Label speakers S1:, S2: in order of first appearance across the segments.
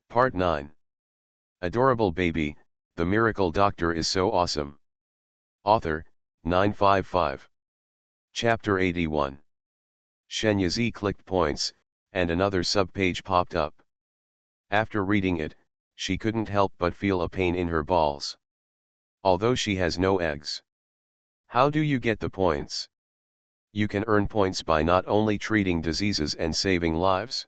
S1: Part 9. Adorable Baby, The Miracle Doctor is So Awesome. Author, 955. Chapter 81. Shen Yizi clicked points, and another subpage popped up. After reading it, she couldn't help but feel a pain in her balls. Although she has no eggs. How do you get the points? You can earn points by not only treating diseases and saving lives.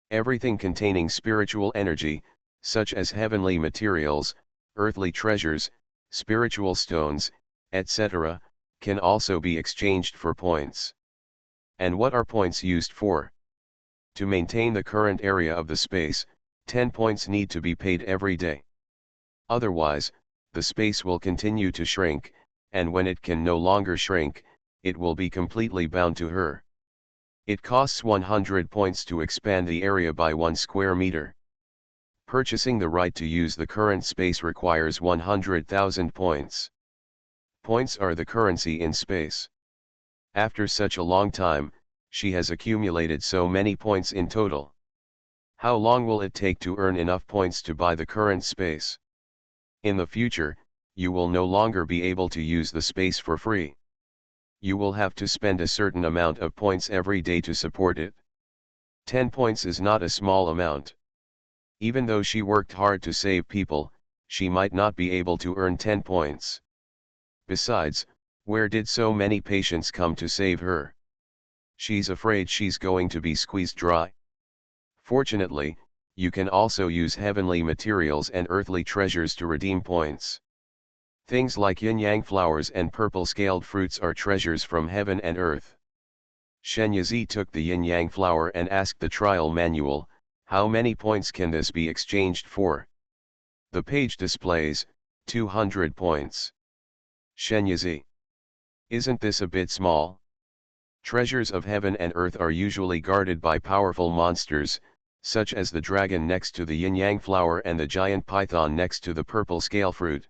S1: Everything containing spiritual energy, such as heavenly materials, earthly treasures, spiritual stones, etc., can also be exchanged for points. And what are points used for? To maintain the current area of the space, 10 points need to be paid every day. Otherwise, the space will continue to shrink, and when it can no longer shrink, it will be completely bound to her. It costs 100 points to expand the area by 1 square meter. Purchasing the right to use the current space requires 100,000 points. Points are the currency in space. After such a long time, she has accumulated so many points in total. How long will it take to earn enough points to buy the current space? In the future, you will no longer be able to use the space for free. You will have to spend a certain amount of points every day to support it. 10 points is not a small amount. Even though she worked hard to save people, she might not be able to earn 10 points. Besides, where did so many patients come to save her? She's afraid she's going to be squeezed dry. Fortunately, you can also use heavenly materials and earthly treasures to redeem points. Things like yin-yang flowers and purple scaled fruits are treasures from heaven and earth. Shen Yizi took the yin-yang flower and asked the trial manual, how many points can this be exchanged for? The page displays, 200 points. Shen Yizi. Isn't this a bit small? Treasures of heaven and earth are usually guarded by powerful monsters, such as the dragon next to the yin-yang flower and the giant python next to the purple scale fruit.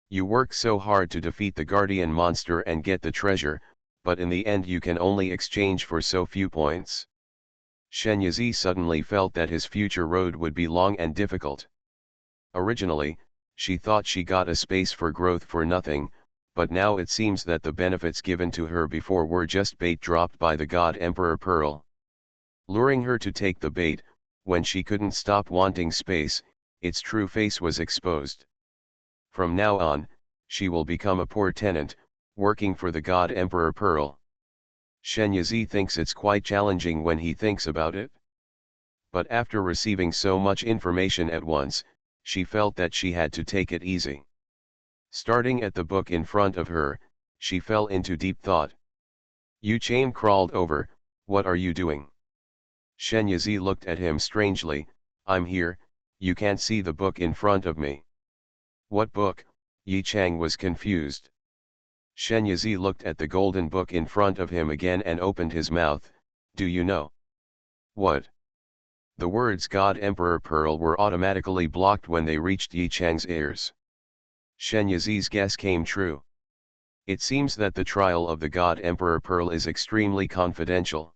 S1: You work so hard to defeat the guardian monster and get the treasure, but in the end you can only exchange for so few points. Shen Yizi suddenly felt that his future road would be long and difficult. Originally, she thought she got a space for growth for nothing, but now it seems that the benefits given to her before were just bait dropped by the God Emperor Pearl. Luring her to take the bait, when she couldn't stop wanting space, its true face was exposed. From now on, she will become a poor tenant, working for the God Emperor Pearl. Shen Yizi thinks it's quite challenging when he thinks about it. But after receiving so much information at once, she felt that she had to take it easy. Starting at the book in front of her, she fell into deep thought. Yu Chain crawled over, "What are you doing?" Shen Yizi looked at him strangely, "I'm here, you can't see the book in front of me." "What book?" Yi Chang was confused. Shen Yizi looked at the golden book in front of him again and opened his mouth, "Do you know?" "What?" The words God Emperor Pearl were automatically blocked when they reached Yi Chang's ears. Shen Yizi's guess came true. It seems that the trial of the God Emperor Pearl is extremely confidential.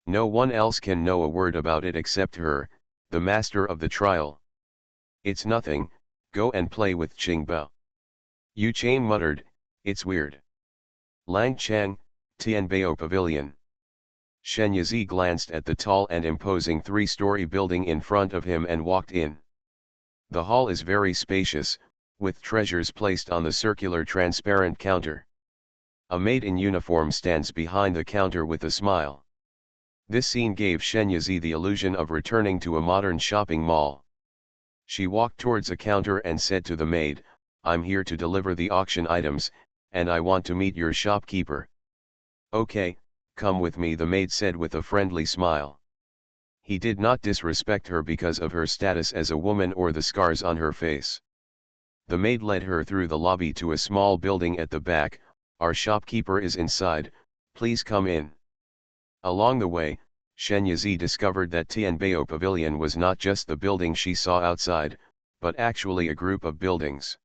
S1: No one else can know a word about it except her, the master of the trial. "It's nothing, go and play with Qingba." Yu Chain muttered, "It's weird." Lang Chang, Tianbao Pavilion. Shen Yizi glanced at the tall and imposing three-story building in front of him and walked in. The hall is very spacious, with treasures placed on the circular transparent counter. A maid in uniform stands behind the counter with a smile. This scene gave Shen Yizi the illusion of returning to a modern shopping mall. She walked towards a counter and said to the maid, "I'm here to deliver the auction items, and I want to meet your shopkeeper." "Okay, come with me," the maid said with a friendly smile. He did not disrespect her because of her status as a woman or the scars on her face. The maid led her through the lobby to a small building at the back. "Our shopkeeper is inside, please come in." Along the way, Shen Yizi discovered that Tianbao Pavilion was not just the building she saw outside, but actually a group of buildings.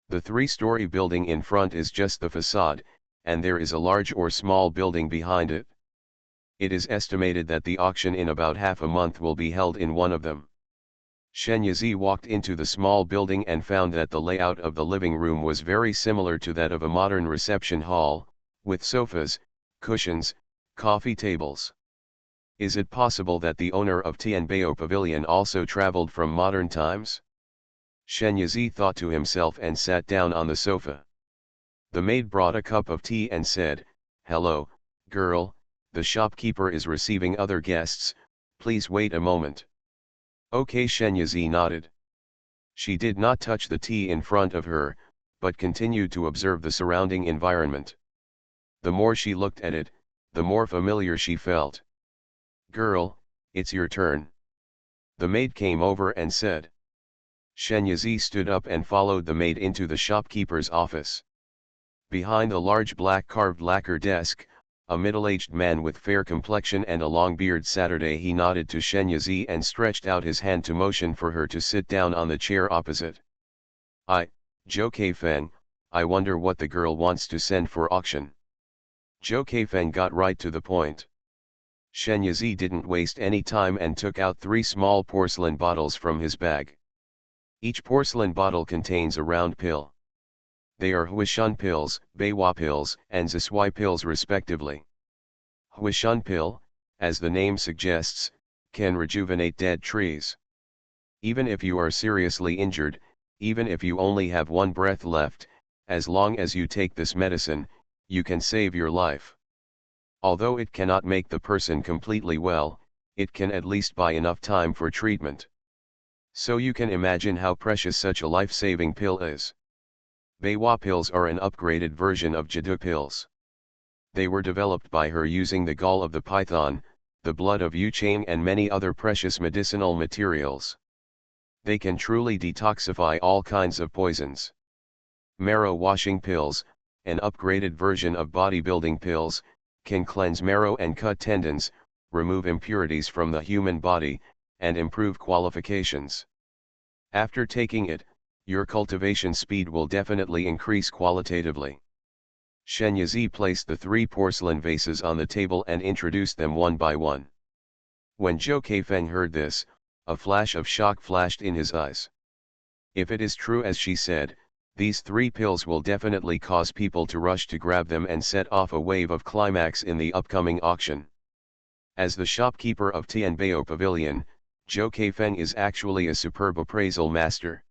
S1: The three-story building in front is just the facade, and there is a large or small building behind it. It is estimated that the auction in about half a month will be held in one of them. Shen Yizi walked into the small building and found that the layout of the living room was very similar to that of a modern reception hall, with sofas, cushions, coffee tables. Is it possible that the owner of Tianbao Pavilion also traveled from modern times? Shen Yizi thought to himself and sat down on the sofa. The maid brought a cup of tea and said, "Hello, girl, the shopkeeper is receiving other guests, please wait a moment." Okay, Shen Yizi nodded. She did not touch the tea in front of her, but continued to observe the surrounding environment. The more she looked at it, the more familiar she felt. "Girl, it's your turn." The maid came over and said. Shen Yizi stood up and followed the maid into the shopkeeper's office. Behind a large black carved lacquer desk, a middle-aged man with fair complexion and a long beard Saturday he nodded to Shen Yizi and stretched out his hand to motion for her to sit down on the chair opposite. Zhou Keifeng, I wonder what the girl wants to send for auction." Zhou Keifeng got right to the point. Shen Yizi didn't waste any time and took out 3 small porcelain bottles from his bag. Each porcelain bottle contains a round pill. They are Huishun pills, Beiwa pills, and Zishui pills respectively. Huishun pill, as the name suggests, can rejuvenate dead trees. Even if you are seriously injured, even if you only have 1 breath left, as long as you take this medicine, you can save your life. Although it cannot make the person completely well, it can at least buy enough time for treatment. So you can imagine how precious such a life-saving pill is. Beiwa pills are an upgraded version of Jadu pills. They were developed by her using the gall of the python, the blood of Yuchang and many other precious medicinal materials. They can truly detoxify all kinds of poisons. Marrow washing pills, an upgraded version of bodybuilding pills, can cleanse marrow and cut tendons, remove impurities from the human body, and improve qualifications. After taking it, your cultivation speed will definitely increase qualitatively. Shen Yizi placed the 3 porcelain vases on the table and introduced them one by one. When Zhou Keifeng heard this, a flash of shock flashed in his eyes. If it is true as she said, these 3 pills will definitely cause people to rush to grab them and set off a wave of climax in the upcoming auction. As the shopkeeper of Tianbao Pavilion, Zhou Keifeng is actually a superb appraisal master.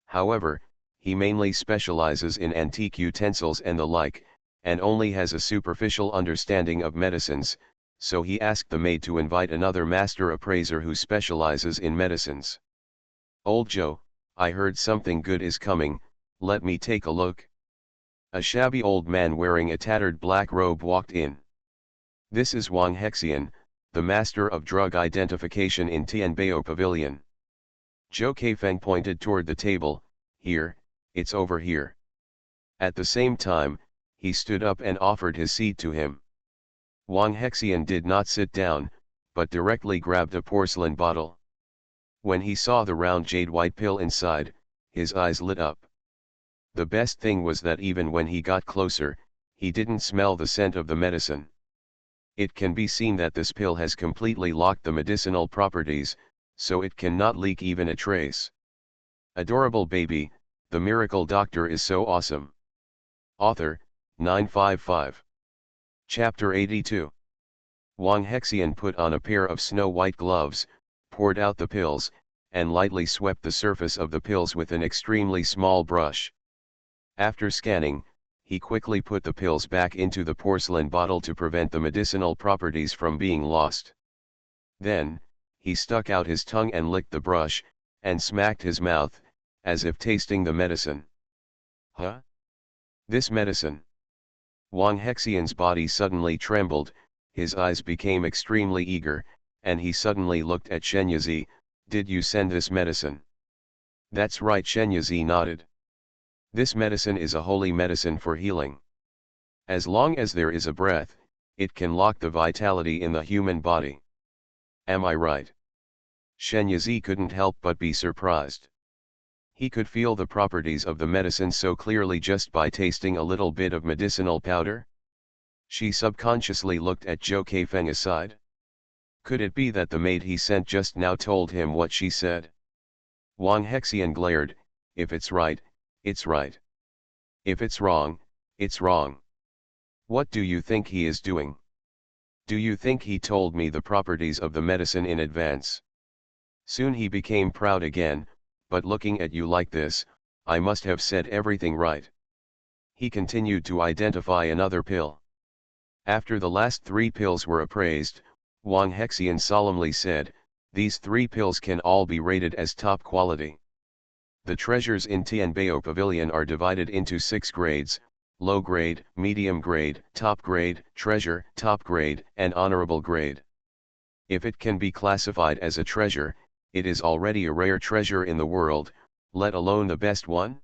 S1: However, he mainly specializes in antique utensils and the like, and only has a superficial understanding of medicines, so he asked the maid to invite another master appraiser who specializes in medicines. "Old Zhou, I heard something good is coming, let me take a look." A shabby old man wearing a tattered black robe walked in. "This is Wang Hexian, the master of drug identification in Tianbao Pavilion." Zhou Keifeng pointed toward the table. "Here, it's over here." At the same time, he stood up and offered his seat to him. Wang Hexian did not sit down, but directly grabbed a porcelain bottle. When he saw the round jade-white pill inside, his eyes lit up. The best thing was that even when he got closer, he didn't smell the scent of the medicine. It can be seen that this pill has completely locked the medicinal properties, so it cannot leak even a trace. Adorable baby, the miracle doctor is so awesome. Author, 955. Chapter 82. Wang Hexian put on a pair of snow-white gloves, poured out the pills, and lightly swept the surface of the pills with an extremely small brush. After scanning, he quickly put the pills back into the porcelain bottle to prevent the medicinal properties from being lost. Then, he stuck out his tongue and licked the brush, and smacked his mouth, as if tasting the medicine. "Huh? This medicine?" Wang Hexian's body suddenly trembled, his eyes became extremely eager, and he suddenly looked at Shen Yizi. "Did you send this medicine?" "That's right," Shen Yizi nodded. "This medicine is a holy medicine for healing. As long as there is a breath, it can lock the vitality in the human body. Am I right?" Shen Yizi couldn't help but be surprised. He could feel the properties of the medicine so clearly just by tasting a little bit of medicinal powder. She subconsciously looked at Zhou Keifeng aside. Could it be that the maid he sent just now told him what she said? Wang Hexian glared, if it's right, it's right. If it's wrong, it's wrong. What do you think he is doing? Do you think he told me the properties of the medicine in advance? Soon he became proud again, but looking at you like this, I must have said everything right. He continued to identify another pill. After the last 3 pills were appraised, Wang Hexian solemnly said, these 3 pills can all be rated as top quality. The treasures in Tianbao Pavilion are divided into 6 grades: low grade, medium grade, top grade, treasure, top grade, and honorable grade. If it can be classified as a treasure, it is already a rare treasure in the world, let alone the best one.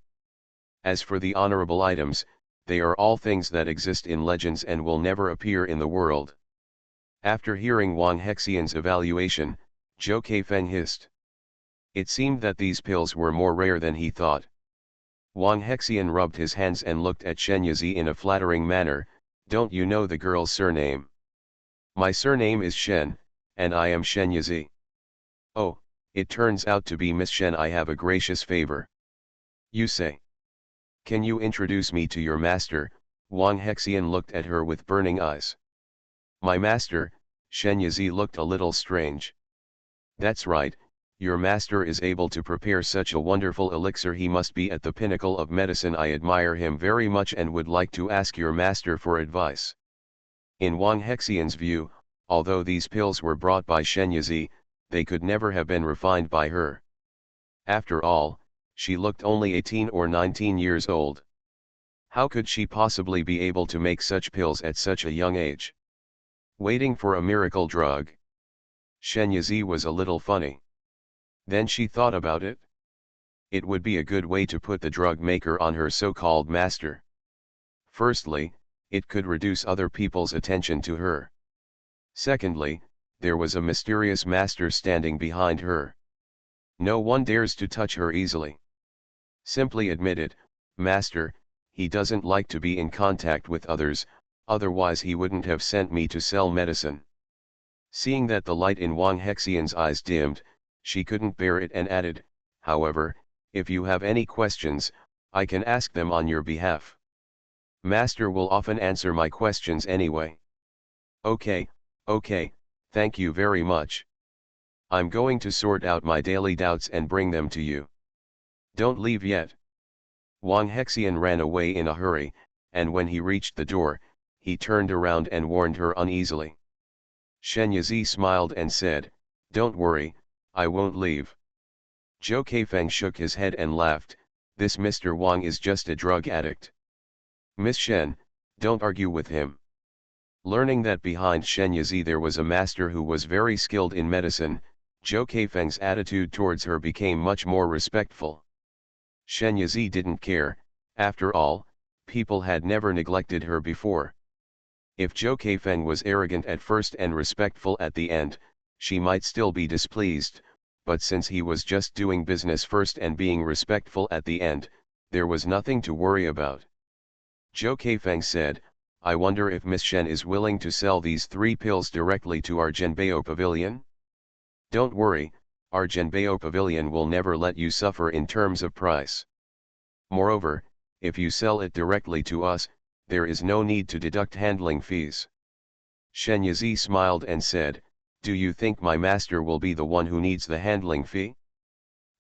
S1: As for the honorable items, they are all things that exist in legends and will never appear in the world. After hearing Wang Hexian's evaluation, Zhou Keifeng hissed. It seemed that these pills were more rare than he thought. Wang Hexian rubbed his hands and looked at Shen Yizi in a flattering manner. Don't you know the girl's surname? My surname is Shen, and I am Shen Yizi. Oh, it turns out to be Miss Shen. I have a gracious favor. You say. Can you introduce me to your master? Wang Hexian looked at her with burning eyes. My master? Shen Yizi looked a little strange. That's right. Your master is able to prepare such a wonderful elixir. He must be at the pinnacle of medicine. I admire him very much and would like to ask your master for advice. In Wang Hexian's view, although these pills were brought by Shen Yizi, they could never have been refined by her. After all, she looked only 18 or 19 years old. How could she possibly be able to make such pills at such a young age? Waiting for a miracle drug. Shen Yizi was a little funny. Then she thought about it. It would be a good way to put the drug maker on her so-called master. Firstly, it could reduce other people's attention to her. Secondly, there was a mysterious master standing behind her. No one dares to touch her easily. Simply admit it, master, he doesn't like to be in contact with others, otherwise he wouldn't have sent me to sell medicine. Seeing that the light in Wang Hexian's eyes dimmed, she couldn't bear it and added, however, if you have any questions, I can ask them on your behalf. Master will often answer my questions anyway. Okay, thank you very much. I'm going to sort out my daily doubts and bring them to you. Don't leave yet. Wang Hexian ran away in a hurry, and when he reached the door, he turned around and warned her uneasily. Shen Yizi smiled and said, don't worry, I won't leave. Zhou Keifeng shook his head and laughed, this Mr. Wang is just a drug addict. Miss Shen, don't argue with him. Learning that behind Shen Yizi there was a master who was very skilled in medicine, Zhou Keifeng's attitude towards her became much more respectful. Shen Yizi didn't care, after all, people had never neglected her before. If Zhou Keifeng was arrogant at first and respectful at the end, she might still be displeased, but since he was just doing business first and being respectful at the end, there was nothing to worry about. Zhou Keifeng said, I wonder if Miss Shen is willing to sell these 3 pills directly to our Zhenbao Pavilion? Don't worry, our Zhenbao Pavilion will never let you suffer in terms of price. Moreover, if you sell it directly to us, there is no need to deduct handling fees. Shen Yizi smiled and said, do you think my master will be the one who needs the handling fee?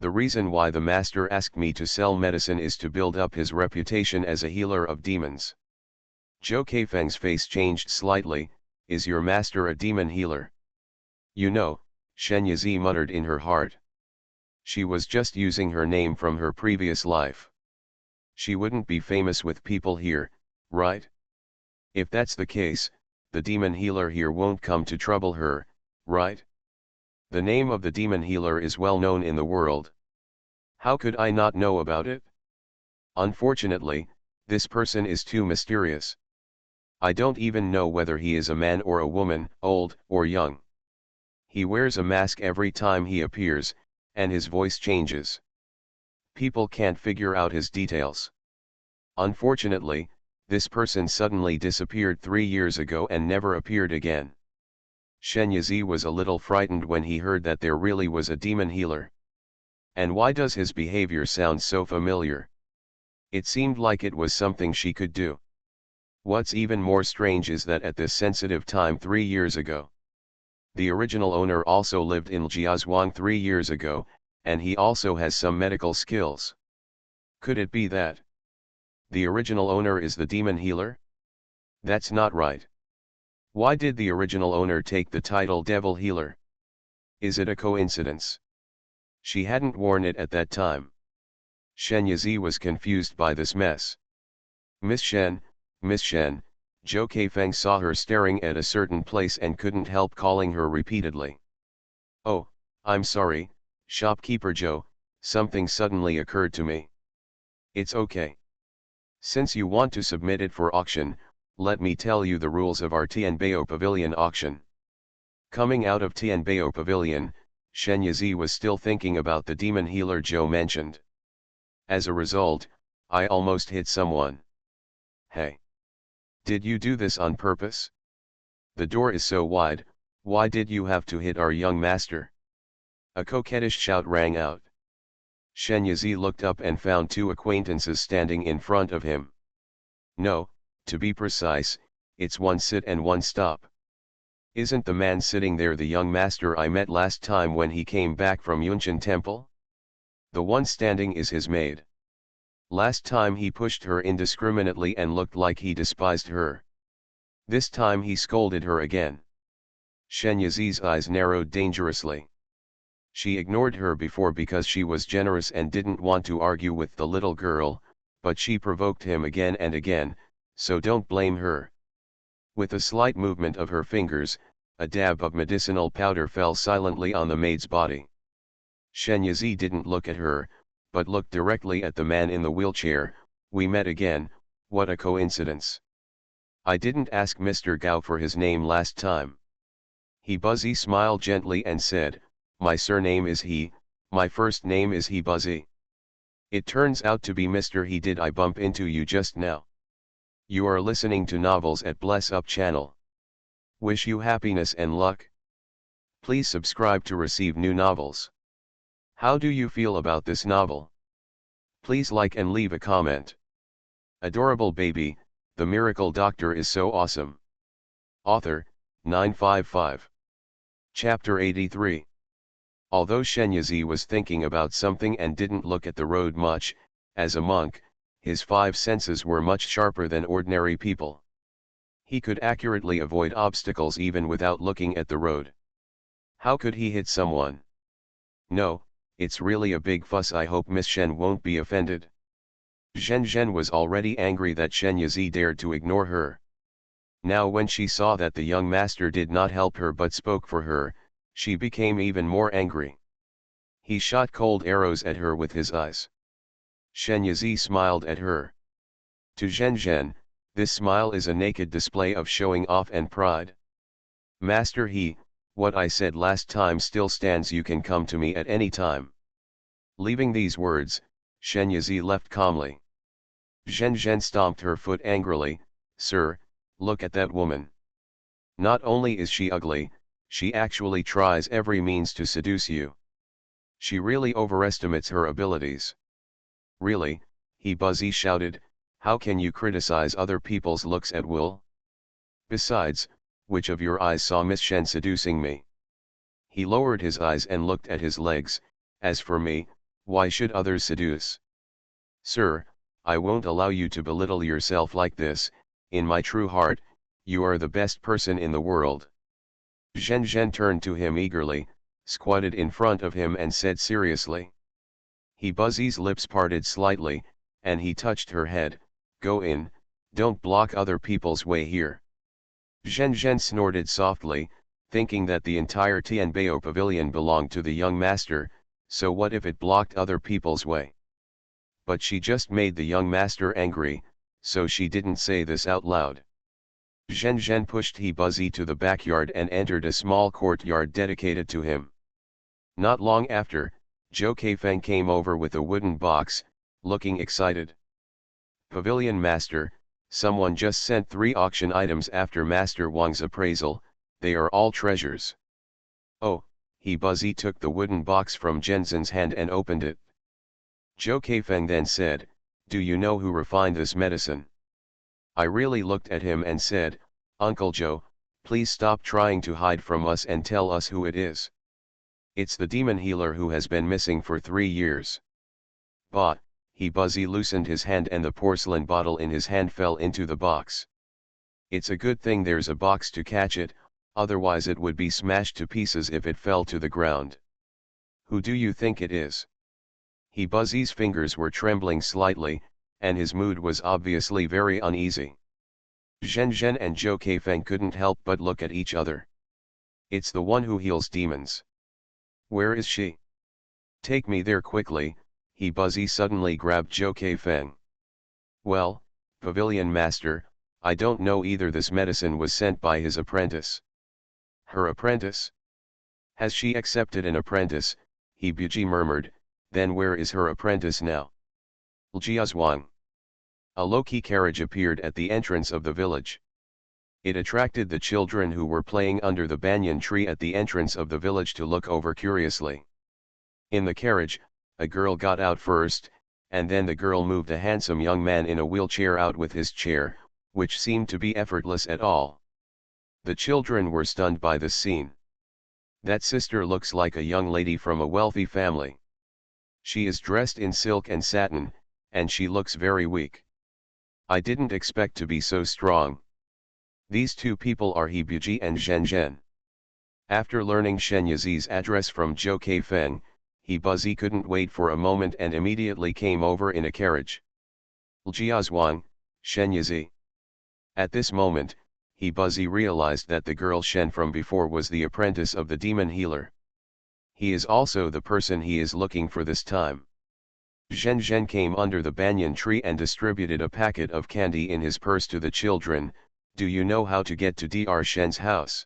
S1: The reason why the master asked me to sell medicine is to build up his reputation as a healer of demons. Zhou Keifeng's face changed slightly, is your master a demon healer? You know, Shen Yizi muttered in her heart. She was just using her name from her previous life. She wouldn't be famous with people here, right? If that's the case, the demon healer here won't come to trouble her, right? The name of the demon healer is well known in the world. How could I not know about it? Unfortunately, this person is too mysterious. I don't even know whether he is a man or a woman, old or young. He wears a mask every time he appears, and his voice changes. People can't figure out his details. Unfortunately, this person suddenly disappeared 3 years ago and never appeared again. Shen Yizi was a little frightened when he heard that there really was a demon healer. And why does his behavior sound so familiar? It seemed like it was something she could do. What's even more strange is that at this sensitive time 3 years ago, the original owner also lived in Jiazhuang 3 years ago, and he also has some medical skills. Could it be that the original owner is the demon healer? That's not right. Why did the original owner take the title Devil Healer? Is it a coincidence? She hadn't worn it at that time. Shen Yizi was confused by this mess. Miss Shen, Zhou Keifeng saw her staring at a certain place and couldn't help calling her repeatedly. Oh, I'm sorry, shopkeeper Zhou, something suddenly occurred to me. It's okay. Since you want to submit it for auction, let me tell you the rules of our Tianbao Pavilion auction. Coming out of Tianbao Pavilion, Shen Yizi was still thinking about the demon healer Zhou mentioned. As a result, I almost hit someone. Hey! Did you do this on purpose? The door is so wide, why did you have to hit our young master? A coquettish shout rang out. Shen Yizi looked up and found two acquaintances standing in front of him. No, to be precise, it's one sit and one stop. Isn't the man sitting there the young master I met last time when he came back from Yunqian Temple? The one standing is his maid. Last time he pushed her indiscriminately and looked like he despised her. This time he scolded her again. Shen Yizi's eyes narrowed dangerously. She ignored her before because she was generous and didn't want to argue with the little girl, but she provoked him again and again, so don't blame her. With a slight movement of her fingers, a dab of medicinal powder fell silently on the maid's body. Shen Yizi didn't look at her, but looked directly at the man in the wheelchair. We met again, what a coincidence. I didn't ask Mr. Gao for his name last time. He Buzzy smiled gently and said, my surname is He, my first name is He Buzzy. It turns out to be Mr. He. Did I bump into you just now? You are listening to Novels at Bless Up channel. Wish you happiness and luck. Please subscribe to receive new novels. How do you feel about this novel? Please like and leave a comment. Adorable baby, the miracle doctor is so awesome. Author, 955. Chapter 83. Although Shen Yizi was thinking about something and didn't look at the road much, as a monk, his five senses were much sharper than ordinary people. He could accurately avoid obstacles even without looking at the road. How could he hit someone? No, it's really a big fuss. I hope Miss Shen won't be offended. Zhen Zhen was already angry that Shen Yizi dared to ignore her. Now when she saw that the young master did not help her but spoke for her, she became even more angry. He shot cold arrows at her with his eyes. Shen Yizi smiled at her. To Zhen Zhen, this smile is a naked display of showing off and pride. Master He, what I said last time still stands. You can come to me at any time. Leaving these words, Shen Yizi left calmly. Zhen Zhen stomped her foot angrily. Sir, look at that woman. Not only is she ugly, she actually tries every means to seduce you. She really overestimates her abilities. Really, He Buzzy shouted, how can you criticize other people's looks at will? Besides, which of your eyes saw Miss Shen seducing me? He lowered his eyes and looked at his legs. As for me, why should others seduce? Sir, I won't allow you to belittle yourself like this. In my true heart, you are the best person in the world. Zhen Zhen turned to him eagerly, squatted in front of him and said seriously. He Buzzy's lips parted slightly, and he touched her head. Go in, don't block other people's way here. Zhen Zhen snorted softly, thinking that the entire Tianbao pavilion belonged to the young master, so what if it blocked other people's way? But she just made the young master angry, so she didn't say this out loud. Zhen Zhen pushed He Buzzy to the backyard and entered a small courtyard dedicated to him. Not long after, Zhou Keifeng came over with a wooden box, looking excited. Pavilion Master, someone just sent 3 auction items after Master Wang's appraisal. They are all treasures. Oh, He Buzzy took the wooden box from Jensen's hand and opened it. Zhou Keifeng then said, "Do you know who refined this medicine?" I really looked at him and said, "Uncle Joe, please stop trying to hide from us and tell us who it is. It's the demon healer who has been missing for 3 years. But, he Buzzy loosened his hand and the porcelain bottle in his hand fell into the box. It's a good thing there's a box to catch it, otherwise it would be smashed to pieces if it fell to the ground. Who do you think it is?" He Buzzy's fingers were trembling slightly, and his mood was obviously very uneasy. Zhen Zhen and Zhou Keifeng couldn't help but look at each other. "It's the one who heals demons. Where is she? Take me there quickly." He Buzzy suddenly grabbed Zhou Keifeng. "Well, Pavilion Master, I don't know either. This medicine was sent by his apprentice." "Her apprentice? Has she accepted an apprentice?" He Buji murmured. "Then where is her apprentice now?" "Ljiazhuang." A low-key carriage appeared at the entrance of the village. It attracted the children who were playing under the banyan tree at the entrance of the village to look over curiously. In the carriage, a girl got out first, and then the girl moved a handsome young man in a wheelchair out with his chair, which seemed to be effortless at all. The children were stunned by this scene. "That sister looks like a young lady from a wealthy family. She is dressed in silk and satin, and she looks very weak. I didn't expect to be so strong." These two people are He Buji and Zhen Zhen. After learning Shen Yizi's address from Zhou Keifeng, He Buzzy couldn't wait for a moment and immediately came over in a carriage. "Ljiazhuang, Shen Yizi." At this moment, He Buzzy realized that the girl Shen from before was the apprentice of the demon healer. He is also the person he is looking for this time. Zhen Zhen came under the banyan tree and distributed a packet of candy in his purse to the children. "Do you know how to get to Dr. Shen's house?"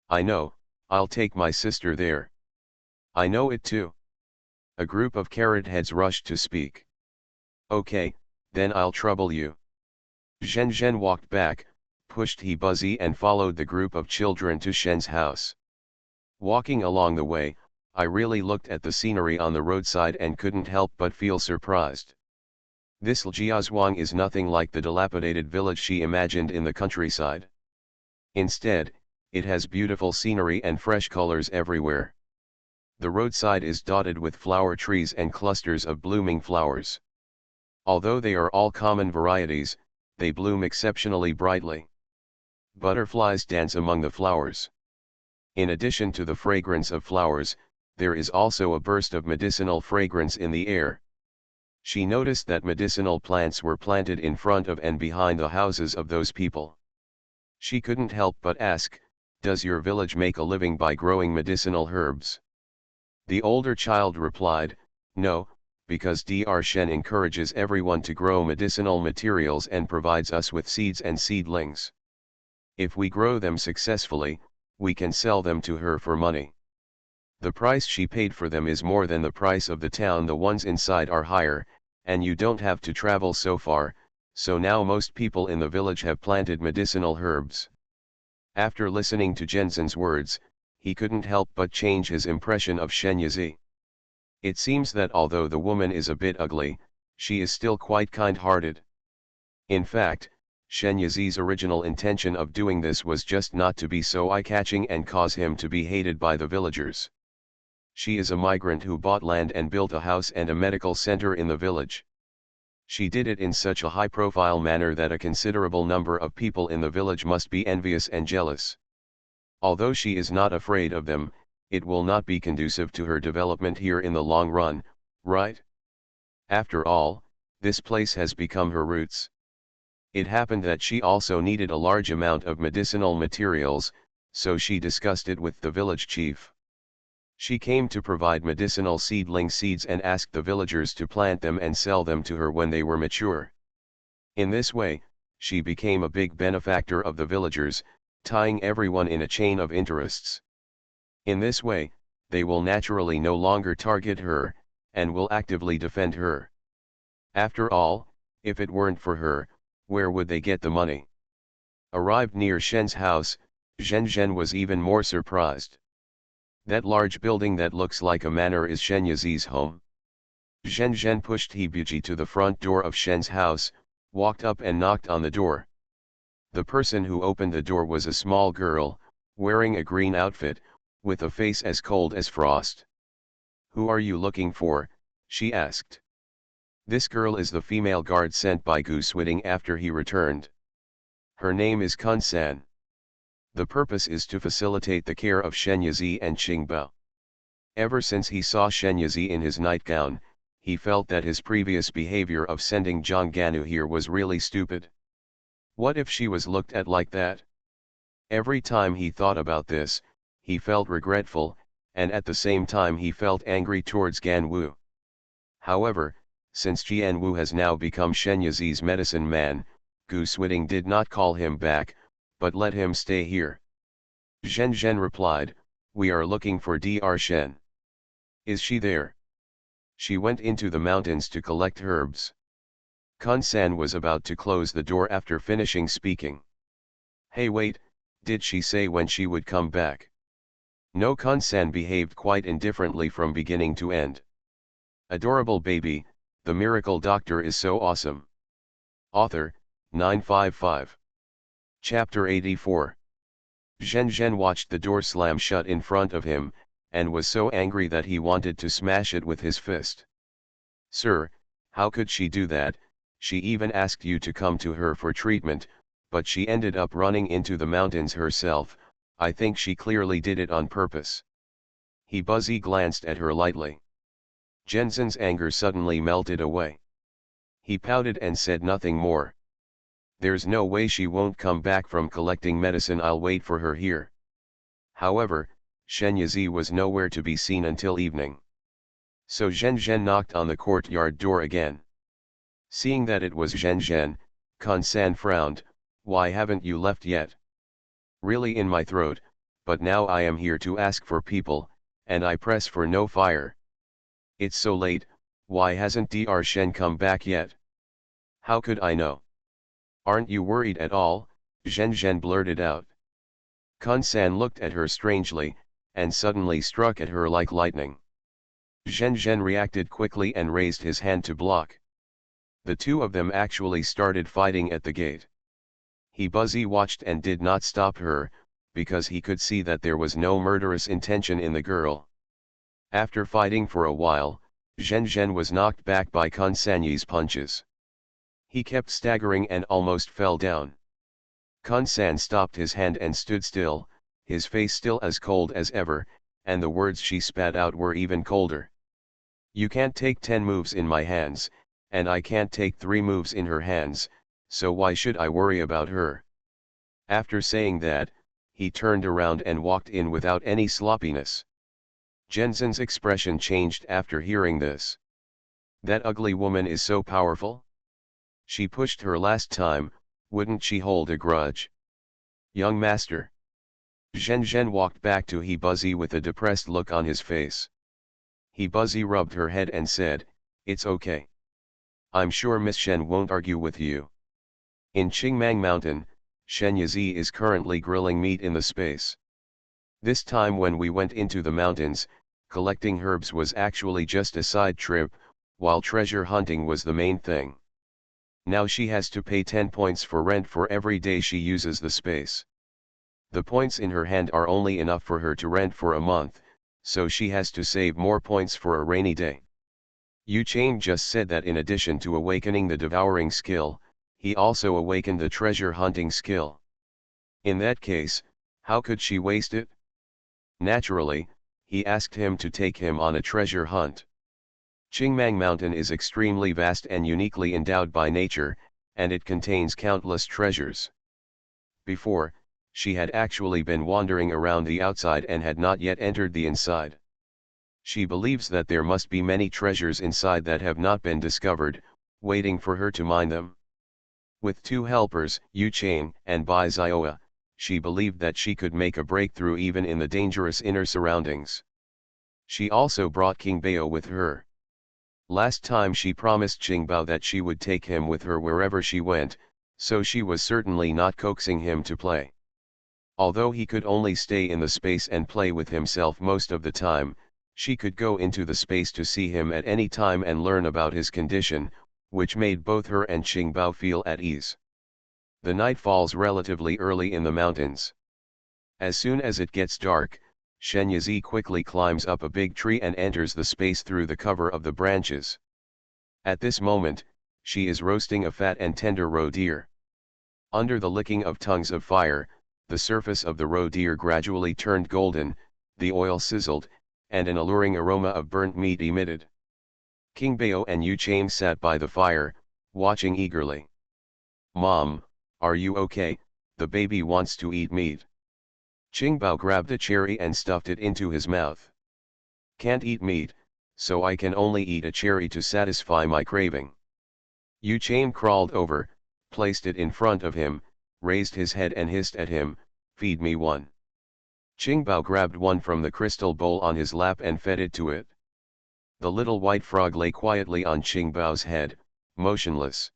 S1: "I know, I'll take my sister there." "I know it too." A group of carrot heads rushed to speak. "Okay, then I'll trouble you." Zhen Zhen walked back, pushed He Buzzy and followed the group of children to Shen's house. Walking along the way, I really looked at the scenery on the roadside and couldn't help but feel surprised. This Ljiazhuang is nothing like the dilapidated village she imagined in the countryside. Instead, it has beautiful scenery and fresh colors everywhere. The roadside is dotted with flower trees and clusters of blooming flowers. Although they are all common varieties, they bloom exceptionally brightly. Butterflies dance among the flowers. In addition to the fragrance of flowers, there is also a burst of medicinal fragrance in the air. She noticed that medicinal plants were planted in front of and behind the houses of those people. She couldn't help but ask, "Does your village make a living by growing medicinal herbs?" The older child replied, "No, because Dr. Shen encourages everyone to grow medicinal materials and provides us with seeds and seedlings. If we grow them successfully, we can sell them to her for money. The price she paid for them is more than the price of the town. The ones inside are higher, and you don't have to travel so far, so now most people in the village have planted medicinal herbs." After listening to Jensen's words, he couldn't help but change his impression of Shen Yizi. It seems that although the woman is a bit ugly, she is still quite kind-hearted. In fact, Shen Yizi's original intention of doing this was just not to be so eye-catching and cause him to be hated by the villagers. She is a migrant who bought land and built a house and a medical center in the village. She did it in such a high-profile manner that a considerable number of people in the village must be envious and jealous. Although she is not afraid of them, it will not be conducive to her development here in the long run, right? After all, this place has become her roots. It happened that she also needed a large amount of medicinal materials, so she discussed it with the village chief. She came to provide medicinal seedling seeds and asked the villagers to plant them and sell them to her when they were mature. In this way, she became a big benefactor of the villagers, tying everyone in a chain of interests. In this way, they will naturally no longer target her, and will actively defend her. After all, if it weren't for her, where would they get the money? Arrived near Shen's house, Zhen Zhen was even more surprised. That large building that looks like a manor is Shen Yizi's home. Zhen Zhen pushed Hebuji to the front door of Shen's house, walked up and knocked on the door. The person who opened the door was a small girl, wearing a green outfit, with a face as cold as frost. "Who are you looking for?" she asked. This girl is the female guard sent by Gu Swiding after he returned. Her name is Kun San. The purpose is to facilitate the care of Shen Yizi and Qingbao. Ever since he saw Shen Yizi in his nightgown, he felt that his previous behavior of sending Zhang Ganu here was really stupid. What if she was looked at like that? Every time he thought about this, he felt regretful, and at the same time he felt angry towards Gan Wu. However, since Jian Wu has now become Shen Yizi's medicine man, Gu Swiding did not call him back, but let him stay here. Zhen Zhen replied, "We are looking for Dr. Shen. Is she there?" "She went into the mountains to collect herbs." Kun San was about to close the door after finishing speaking. "Hey, wait, did she say when she would come back?" No. Kun San behaved quite indifferently from beginning to end. Adorable baby, the miracle doctor is so awesome. Author, 955. Chapter 84. Zhen Zhen watched the door slam shut in front of him, and was so angry that he wanted to smash it with his fist. "Sir, how could she do that? She even asked you to come to her for treatment, but she ended up running into the mountains herself. I think she clearly did it on purpose." He Buzzy glanced at her lightly. Zhen's anger suddenly melted away. He pouted and said nothing more. "There's no way she won't come back from collecting medicine. I'll wait for her here." However, Shen Yizi was nowhere to be seen until evening. So Zhen Zhen knocked on the courtyard door again. Seeing that it was Zhen Zhen, Kun San frowned. "Why haven't you left yet?" "Really in my throat, but now I am here to ask for people, and I press for no fire." "It's so late, why hasn't Dr. Shen come back yet?" "How could I know?" "Aren't you worried at all?" Zhen Zhen blurted out. Kun San looked at her strangely, and suddenly struck at her like lightning. Zhen Zhen reacted quickly and raised his hand to block. The two of them actually started fighting at the gate. He Buzzy watched and did not stop her, because he could see that there was no murderous intention in the girl. After fighting for a while, Zhen Zhen was knocked back by Kun Sanyi's punches. He kept staggering and almost fell down. Kun San stopped his hand and stood still, his face still as cold as ever, and the words she spat out were even colder. "You can't take 10 moves in my hands, and I can't take 3 moves in her hands, so why should I worry about her?" After saying that, he turned around and walked in without any sloppiness. Zhen's expression changed after hearing this. That ugly woman is so powerful? She pushed her last time, wouldn't she hold a grudge? Young master. Zhen Zhen walked back to He Buzzy with a depressed look on his face. He Buzzy rubbed her head and said, "It's okay. I'm sure Miss Shen won't argue with you." In Qingmang Mountain, Shen Yizi is currently grilling meat in the space. This time when we went into the mountains, collecting herbs was actually just a side trip, while treasure hunting was the main thing. Now she has to pay 10 points for rent for every day she uses the space. The points in her hand are only enough for her to rent for a month, so she has to save more points for a rainy day. Yu Chang just said that in addition to awakening the devouring skill, he also awakened the treasure hunting skill. In that case, how could she waste it? Naturally, he asked him to take him on a treasure hunt. Qingmang Mountain is extremely vast and uniquely endowed by nature, and it contains countless treasures. Before, she had actually been wandering around the outside and had not yet entered the inside. She believes that there must be many treasures inside that have not been discovered, waiting for her to mine them. With 2 helpers, Yu Chang and Bai Zioa, she believed that she could make a breakthrough even in the dangerous inner surroundings. She also brought King Bao with her. Last time she promised Qingbao that she would take him with her wherever she went, so she was certainly not coaxing him to play. Although he could only stay in the space and play with himself most of the time, she could go into the space to see him at any time and learn about his condition, which made both her and Qingbao feel at ease. The night falls relatively early in the mountains. As soon as it gets dark, Shenyazi quickly climbs up a big tree and enters the space through the cover of the branches. At this moment, she is roasting a fat and tender roe deer. Under the licking of tongues of fire, the surface of the roe deer gradually turned golden, the oil sizzled, and an alluring aroma of burnt meat emitted. King Bao and Yu Chang sat by the fire, watching eagerly. "Mom, are you okay? The baby wants to eat meat." Qingbao grabbed a cherry and stuffed it into his mouth. "Can't eat meat, so I can only eat a cherry to satisfy my craving." Yu Chang crawled over, placed it in front of him, raised his head and hissed at him, "Feed me one." Qingbao grabbed one from the crystal bowl on his lap and fed it to it. The little white frog lay quietly on Qingbao's head, motionless.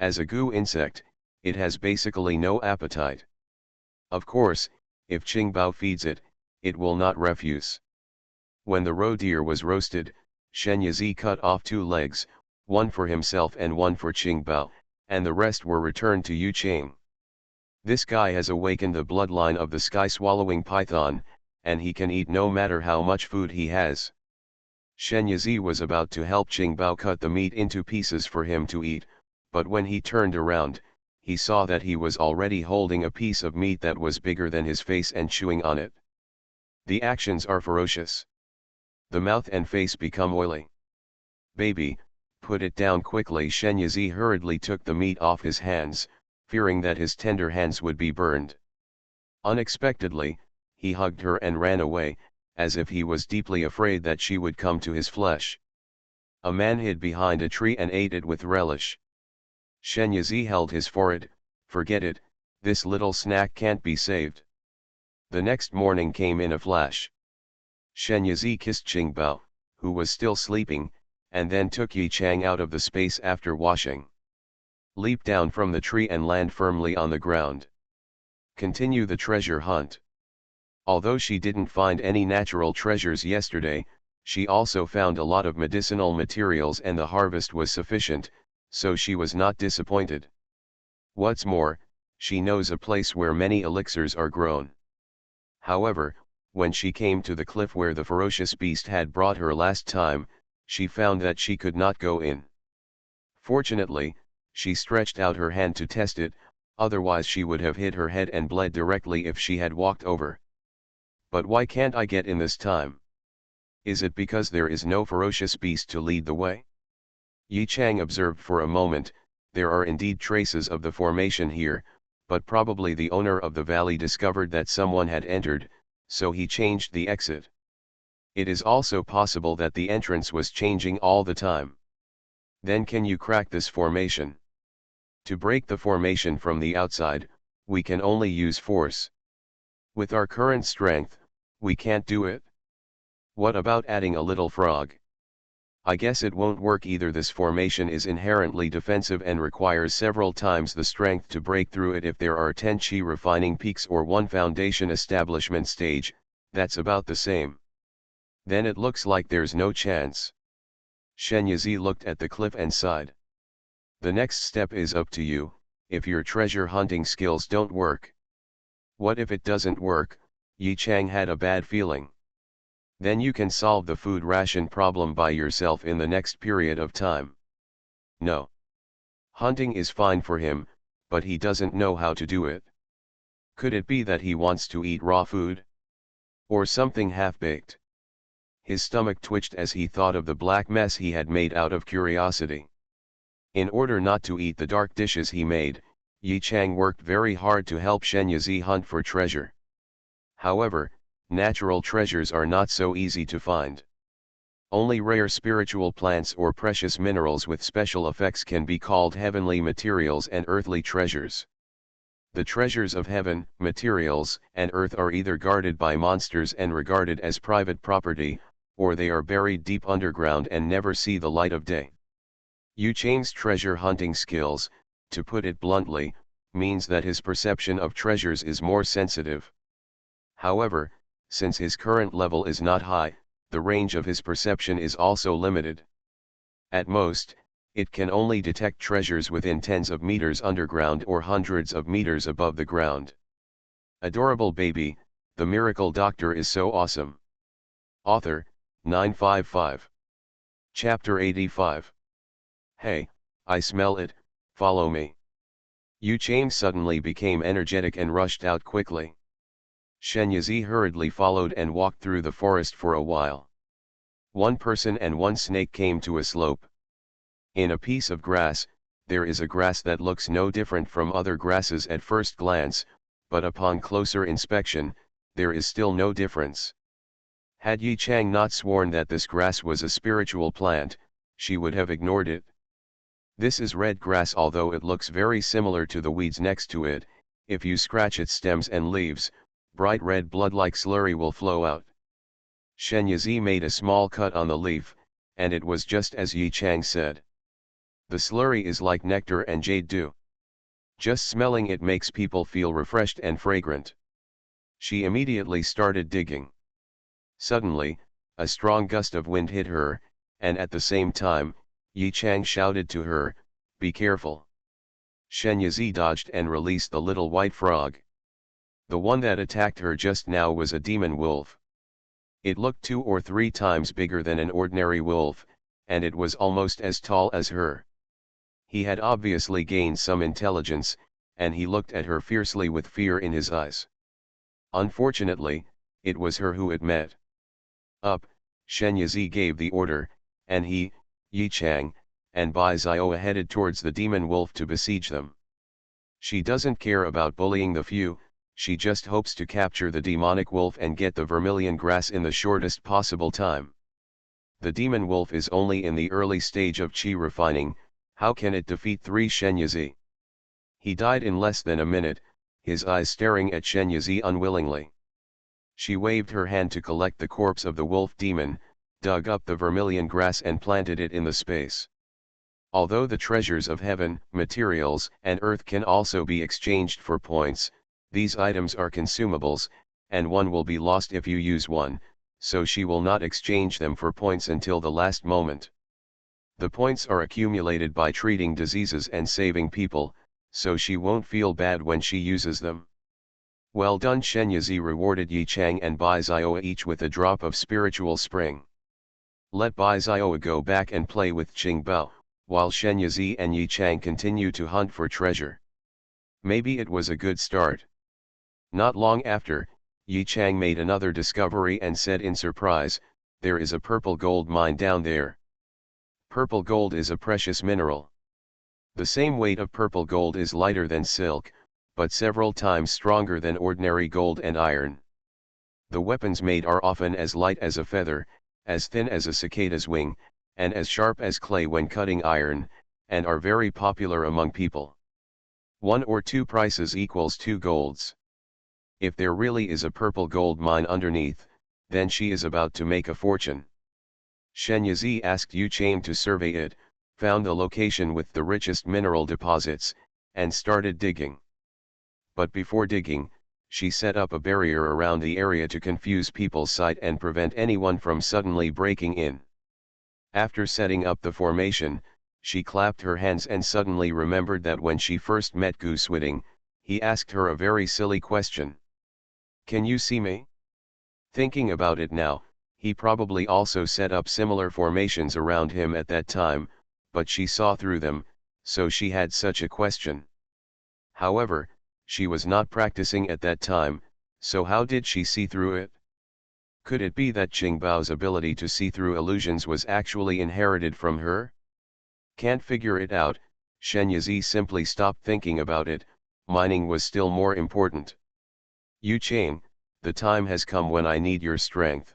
S1: As a goo insect, it has basically no appetite. Of course, if Qingbao feeds it, it will not refuse. When the roe deer was roasted, Shenyazi cut off 2 legs, one for himself and one for Qingbao, and the rest were returned to Yu Chang. This guy has awakened the bloodline of the sky-swallowing python, and he can eat no matter how much food he has. Shenyazi was about to help Qingbao cut the meat into pieces for him to eat, but when he turned around, he saw that he was already holding a piece of meat that was bigger than his face and chewing on it. The actions are ferocious. The mouth and face become oily. "Baby, put it down quickly." Shenyazi hurriedly took the meat off his hands, fearing that his tender hands would be burned. Unexpectedly, he hugged her and ran away, as if he was deeply afraid that she would come to his flesh. A man hid behind a tree and ate it with relish. Shenyazi held his forehead. "Forget it, this little snack can't be saved." The next morning came in a flash. Shenyazi kissed Qingbao, who was still sleeping, and then took Yi Chang out of the space after washing. "Leap down from the tree and land firmly on the ground. Continue the treasure hunt." Although she didn't find any natural treasures yesterday, she also found a lot of medicinal materials and the harvest was sufficient, so she was not disappointed. What's more, she knows a place where many elixirs are grown. However, when she came to the cliff where the ferocious beast had brought her last time, she found that she could not go in. Fortunately, she stretched out her hand to test it, otherwise she would have hit her head and bled directly if she had walked over. "But why can't I get in this time? Is it because there is no ferocious beast to lead the way?" Yi Chang observed for a moment. There are indeed traces of the formation here, but probably the owner of the valley discovered that someone had entered, so he changed the exit. It is also possible that the entrance was changing all the time. "Then can you crack this formation?" "To break the formation from the outside, we can only use force. With our current strength, we can't do it." "What about adding a little frog?" "I guess it won't work either. This formation is inherently defensive and requires several times the strength to break through it. If there are 10 chi refining peaks or 1 foundation establishment stage, that's about the same. Then it looks like there's no chance." Shenyazi looked at the cliff and sighed. "The next step is up to you. If your treasure hunting skills don't work." "What if it doesn't work?" Yi Chang had a bad feeling. "Then you can solve the food ration problem by yourself in the next period of time." "No. Hunting is fine for him, but he doesn't know how to do it." Could it be that he wants to eat raw food? Or something half-baked? His stomach twitched as he thought of the black mess he had made out of curiosity. In order not to eat the dark dishes he made, Yi Chang worked very hard to help Shenyazi hunt for treasure. However, natural treasures are not so easy to find. Only rare spiritual plants or precious minerals with special effects can be called heavenly materials and earthly treasures. The treasures of heaven, materials, and earth are either guarded by monsters and regarded as private property, or they are buried deep underground and never see the light of day. Yu Chang's treasure hunting skills, to put it bluntly, means that his perception of treasures is more sensitive. However, since his current level is not high, the range of his perception is also limited. At most, it can only detect treasures within tens of meters underground or hundreds of meters above the ground. Adorable baby, the miracle doctor is so awesome. Author, 955. Chapter 85. Hey, I smell it, follow me. Yu Chang suddenly became energetic and rushed out quickly. Shen Yizi hurriedly followed and walked through the forest for a while. One person and one snake came to a slope. In a piece of grass, there is a grass that looks no different from other grasses at first glance, but upon closer inspection, there is still no difference. Had Yi Chang not sworn that this grass was a spiritual plant, she would have ignored it. This is red grass, although it looks very similar to the weeds next to it. If you scratch its stems and leaves, bright red blood-like slurry will flow out. Shen Yizi made a small cut on the leaf, and it was just as Yi Chang said. The slurry is like nectar and jade dew. Just smelling it makes people feel refreshed and fragrant. She immediately started digging. Suddenly, a strong gust of wind hit her, and at the same time, Yi Chang shouted to her, "Be careful." Shen Yizi dodged and released the little white frog. The one that attacked her just now was a demon wolf. It looked 2 or 3 times bigger than an ordinary wolf, and it was almost as tall as her. He had obviously gained some intelligence, and he looked at her fiercely with fear in his eyes. Unfortunately, it was her who it met. Up, Shen Yizi gave the order, and he, Yi Chang, and Bai Zioa headed towards the demon wolf to besiege them. She doesn't care about bullying the few, she just hopes to capture the demonic wolf and get the vermilion grass in the shortest possible time. The demon wolf is only in the early stage of chi refining, how can it defeat 3 Shen Yizi? He died in less than a minute, his eyes staring at Shen Yizi unwillingly. She waved her hand to collect the corpse of the wolf demon, dug up the vermilion grass and planted it in the space. Although the treasures of heaven, materials, and earth can also be exchanged for points, these items are consumables, and one will be lost if you use one, so she will not exchange them for points until the last moment. The points are accumulated by treating diseases and saving people, so she won't feel bad when she uses them. Well done. Shen Yizi rewarded Yi Chang and Bai Zioa each with a drop of spiritual spring. Let Bai Zioa go back and play with Qing Bao, while Shen Yizi and Yi Chang continue to hunt for treasure. Maybe it was a good start. Not long after, Yi Chang made another discovery and said in surprise, "There is a purple gold mine down there." Purple gold is a precious mineral. The same weight of purple gold is lighter than silk, but several times stronger than ordinary gold and iron. The weapons made are often as light as a feather, as thin as a cicada's wing, and as sharp as clay when cutting iron, and are very popular among people. 1 or 2 prices equals 2 golds. If there really is a purple gold mine underneath, then she is about to make a fortune. Shen Yizi asked Yu Chang to survey it, found the location with the richest mineral deposits, and started digging. But before digging, she set up a barrier around the area to confuse people's sight and prevent anyone from suddenly breaking in. After setting up the formation, she clapped her hands and suddenly remembered that when she first met Gu Switting, he asked her a very silly question. "Can you see me?" Thinking about it now, he probably also set up similar formations around him at that time, but she saw through them, so she had such a question. However, she was not practicing at that time, so how did she see through it? Could it be that Qing Bao's ability to see through illusions was actually inherited from her? Can't figure it out, Shen Yizi simply stopped thinking about it, mining was still more important. Yu Chang, the time has come when I need your strength.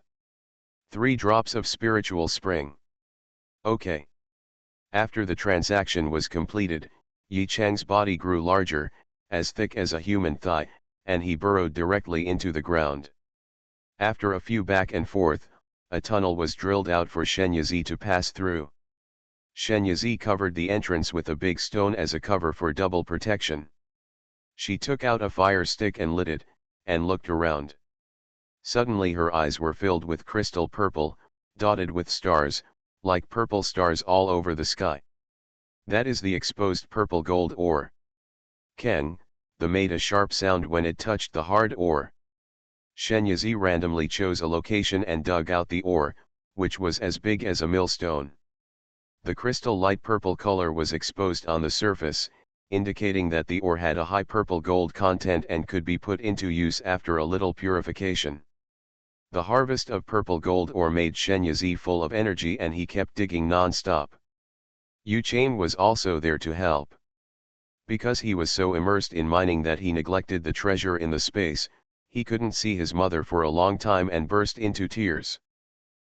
S1: 3 drops of spiritual spring. Okay. After the transaction was completed, Yi Chang's body grew larger, as thick as a human thigh, and he burrowed directly into the ground. After a few back and forth, a tunnel was drilled out for Shen Yizi to pass through. Shen Yizi covered the entrance with a big stone as a cover for double protection. She took out a fire stick and lit it, and looked around. Suddenly her eyes were filled with crystal purple, dotted with stars, like purple stars all over the sky. That is the exposed purple gold ore. Keng, the made a sharp sound when it touched the hard ore. Shenyazi randomly chose a location and dug out the ore, which was as big as a millstone. The crystal light purple color was exposed on the surface, indicating that the ore had a high purple gold content and could be put into use after a little purification. The harvest of purple gold ore made Shenyazi full of energy and he kept digging non-stop. Yu Chain was also there to help. Because he was so immersed in mining that he neglected the treasure in the space, he couldn't see his mother for a long time and burst into tears.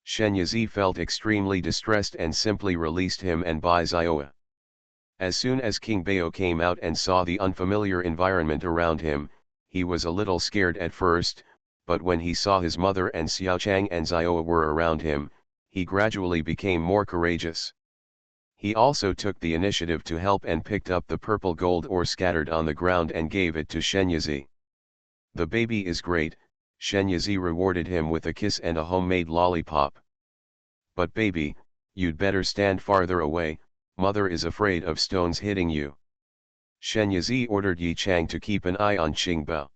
S1: Shenyazi felt extremely distressed and simply released him and Bai Zioa. As soon as King Bao came out and saw the unfamiliar environment around him, he was a little scared at first, but when he saw his mother and Xiao Chang and Zioa were around him, he gradually became more courageous. He also took the initiative to help and picked up the purple gold ore scattered on the ground and gave it to Shenyazi. The baby is great, Shenyazi rewarded him with a kiss and a homemade lollipop. But baby, you'd better stand farther away, mother is afraid of stones hitting you. Shenyazi ordered Yi Chang to keep an eye on Qingbao.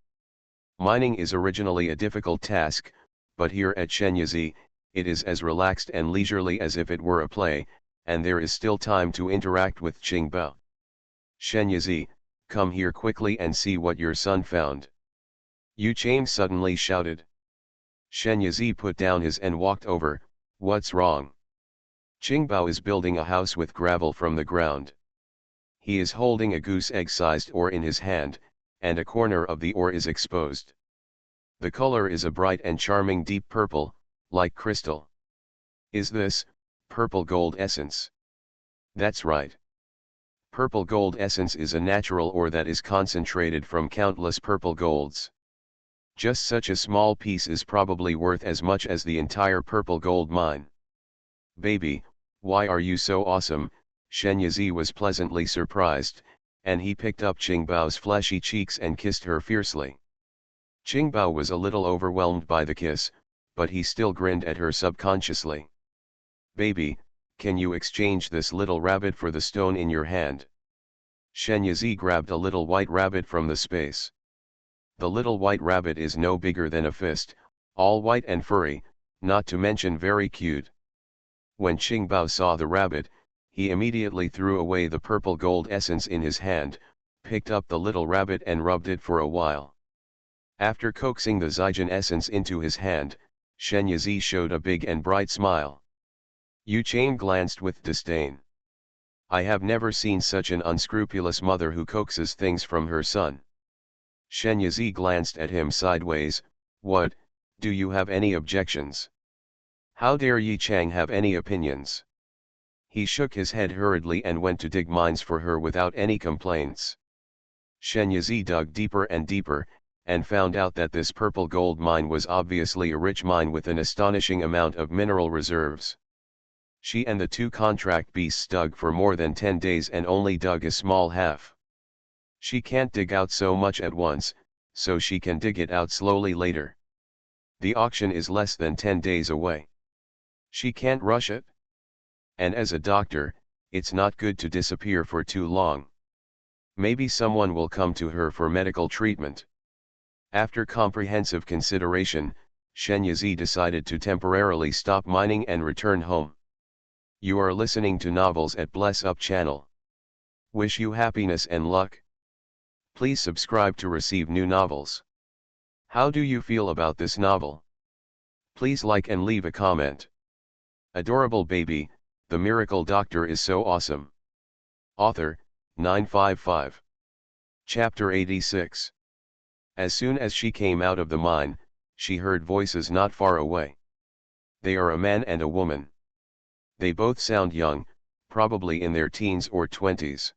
S1: Mining is originally a difficult task, but here at Shenyazi, it is as relaxed and leisurely as if it were a play, and there is still time to interact with Qingbao. Shenyazi, come here quickly and see what your son found. Yu Chain suddenly shouted. Shenyazi put down his and walked over. What's wrong? Qingbao is building a house with gravel from the ground. He is holding a goose egg-sized ore in his hand, and a corner of the ore is exposed. The color is a bright and charming deep purple, like crystal. Is this purple gold essence? That's right. Purple gold essence is a natural ore that is concentrated from countless purple golds. Just such a small piece is probably worth as much as the entire purple gold mine. Baby, why are you so awesome? Shenyazi was pleasantly surprised, and he picked up Qingbao's fleshy cheeks and kissed her fiercely. Qingbao was a little overwhelmed by the kiss, but he still grinned at her subconsciously. Baby, can you exchange this little rabbit for the stone in your hand? Shenyazi grabbed a little white rabbit from the space. The little white rabbit is no bigger than a fist, all white and furry, not to mention very cute. When Qingbao saw the rabbit, he immediately threw away the purple gold essence in his hand, picked up the little rabbit and rubbed it for a while. After coaxing the Zijin essence into his hand, Shenyazi showed a big and bright smile. Yu Chain glanced with disdain. I have never seen such an unscrupulous mother who coaxes things from her son. Shenyazi glanced at him sideways. What, do you have any objections? How dare Yi Chang have any opinions? He shook his head hurriedly and went to dig mines for her without any complaints. Shenyazi dug deeper and deeper, and found out that this purple gold mine was obviously a rich mine with an astonishing amount of mineral reserves. She and the two contract beasts dug for more than 10 days and only dug a small half. She can't dig out so much at once, so she can dig it out slowly later. The auction is less than 10 days away. She can't rush it. And as a doctor, it's not good to disappear for too long. Maybe someone will come to her for medical treatment. After comprehensive consideration, Shenyazi decided to temporarily stop mining and return home. You are listening to Novels at Bless Up channel. Wish you happiness and luck. Please subscribe to receive new novels. How do you feel about this novel? Please like and leave a comment. Adorable baby, the miracle doctor is so awesome. Author, 955. Chapter 86. As soon as she came out of the mine, she heard voices not far away. They are a man and a woman. They both sound young, probably in their teens or 20s.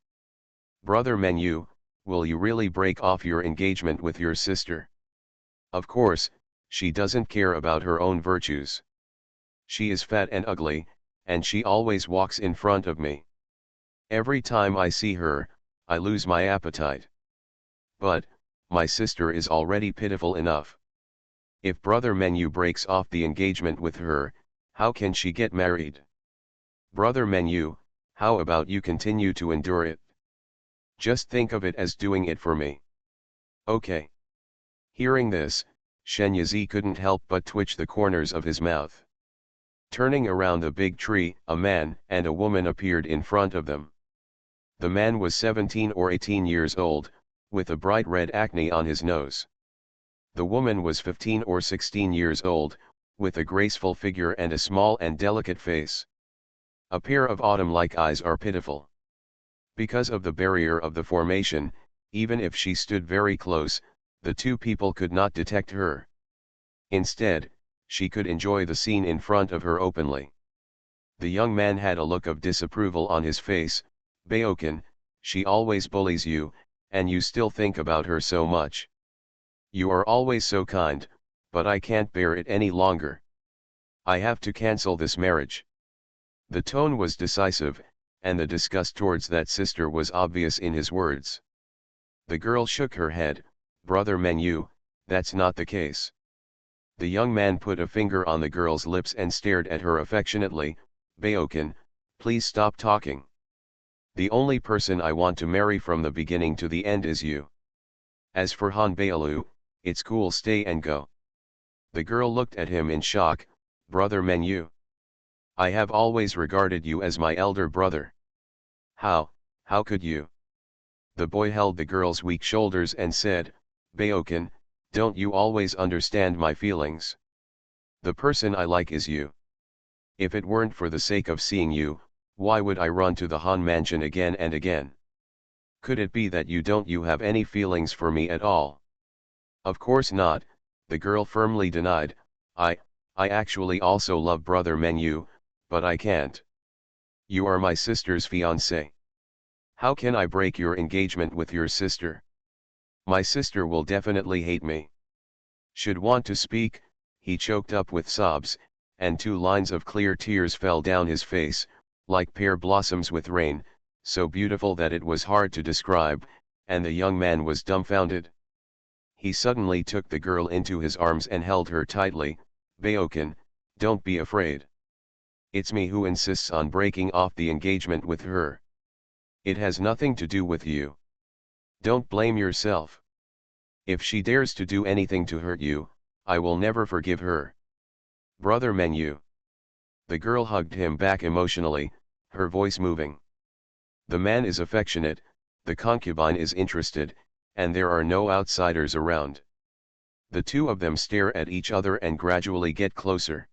S1: Brother Menu, will you really break off your engagement with your sister? Of course, she doesn't care about her own virtues. She is fat and ugly, and she always walks in front of me. Every time I see her, I lose my appetite. But, my sister is already pitiful enough. If Brother Menu breaks off the engagement with her, how can she get married? Brother Menu, how about you continue to endure it? Just think of it as doing it for me. Okay. Hearing this, Shenyazi couldn't help but twitch the corners of his mouth. Turning around the big tree, a man and a woman appeared in front of them. The man was 17 or 18 years old, with a bright red acne on his nose. The woman was 15 or 16 years old, with a graceful figure and a small and delicate face. A pair of autumn-like eyes are pitiful. Because of the barrier of the formation, even if she stood very close, the two people could not detect her. Instead, she could enjoy the scene in front of her openly. The young man had a look of disapproval on his face. Baokan, she always bullies you, and you still think about her so much. You are always so kind, but I can't bear it any longer. I have to cancel this marriage. The tone was decisive, and the disgust towards that sister was obvious in his words. The girl shook her head. Brother Menu, that's not the case. The young man put a finger on the girl's lips and stared at her affectionately. Baokan, please stop talking. The only person I want to marry from the beginning to the end is you. As for Han Baolu, it's cool, stay and go. The girl looked at him in shock. Brother Menu. I have always regarded you as my elder brother. How could you? The boy held the girl's weak shoulders and said, Baokan, don't you always understand my feelings? The person I like is you. If it weren't for the sake of seeing you, why would I run to the Han mansion again and again? Could it be that you have any feelings for me at all? Of course not, the girl firmly denied. I actually also love Brother Menu, but I can't. You are my sister's fiancé. How can I break your engagement with your sister? My sister will definitely hate me. Should want to speak, he choked up with sobs, and 2 lines of clear tears fell down his face, like pear blossoms with rain, so beautiful that it was hard to describe, and the young man was dumbfounded. He suddenly took the girl into his arms and held her tightly. Baokan, don't be afraid. It's me who insists on breaking off the engagement with her. It has nothing to do with you. Don't blame yourself. If she dares to do anything to hurt you, I will never forgive her. Brother Menu. The girl hugged him back emotionally, her voice moving. The man is affectionate, the concubine is interested, and there are no outsiders around. The two of them stare at each other and gradually get closer.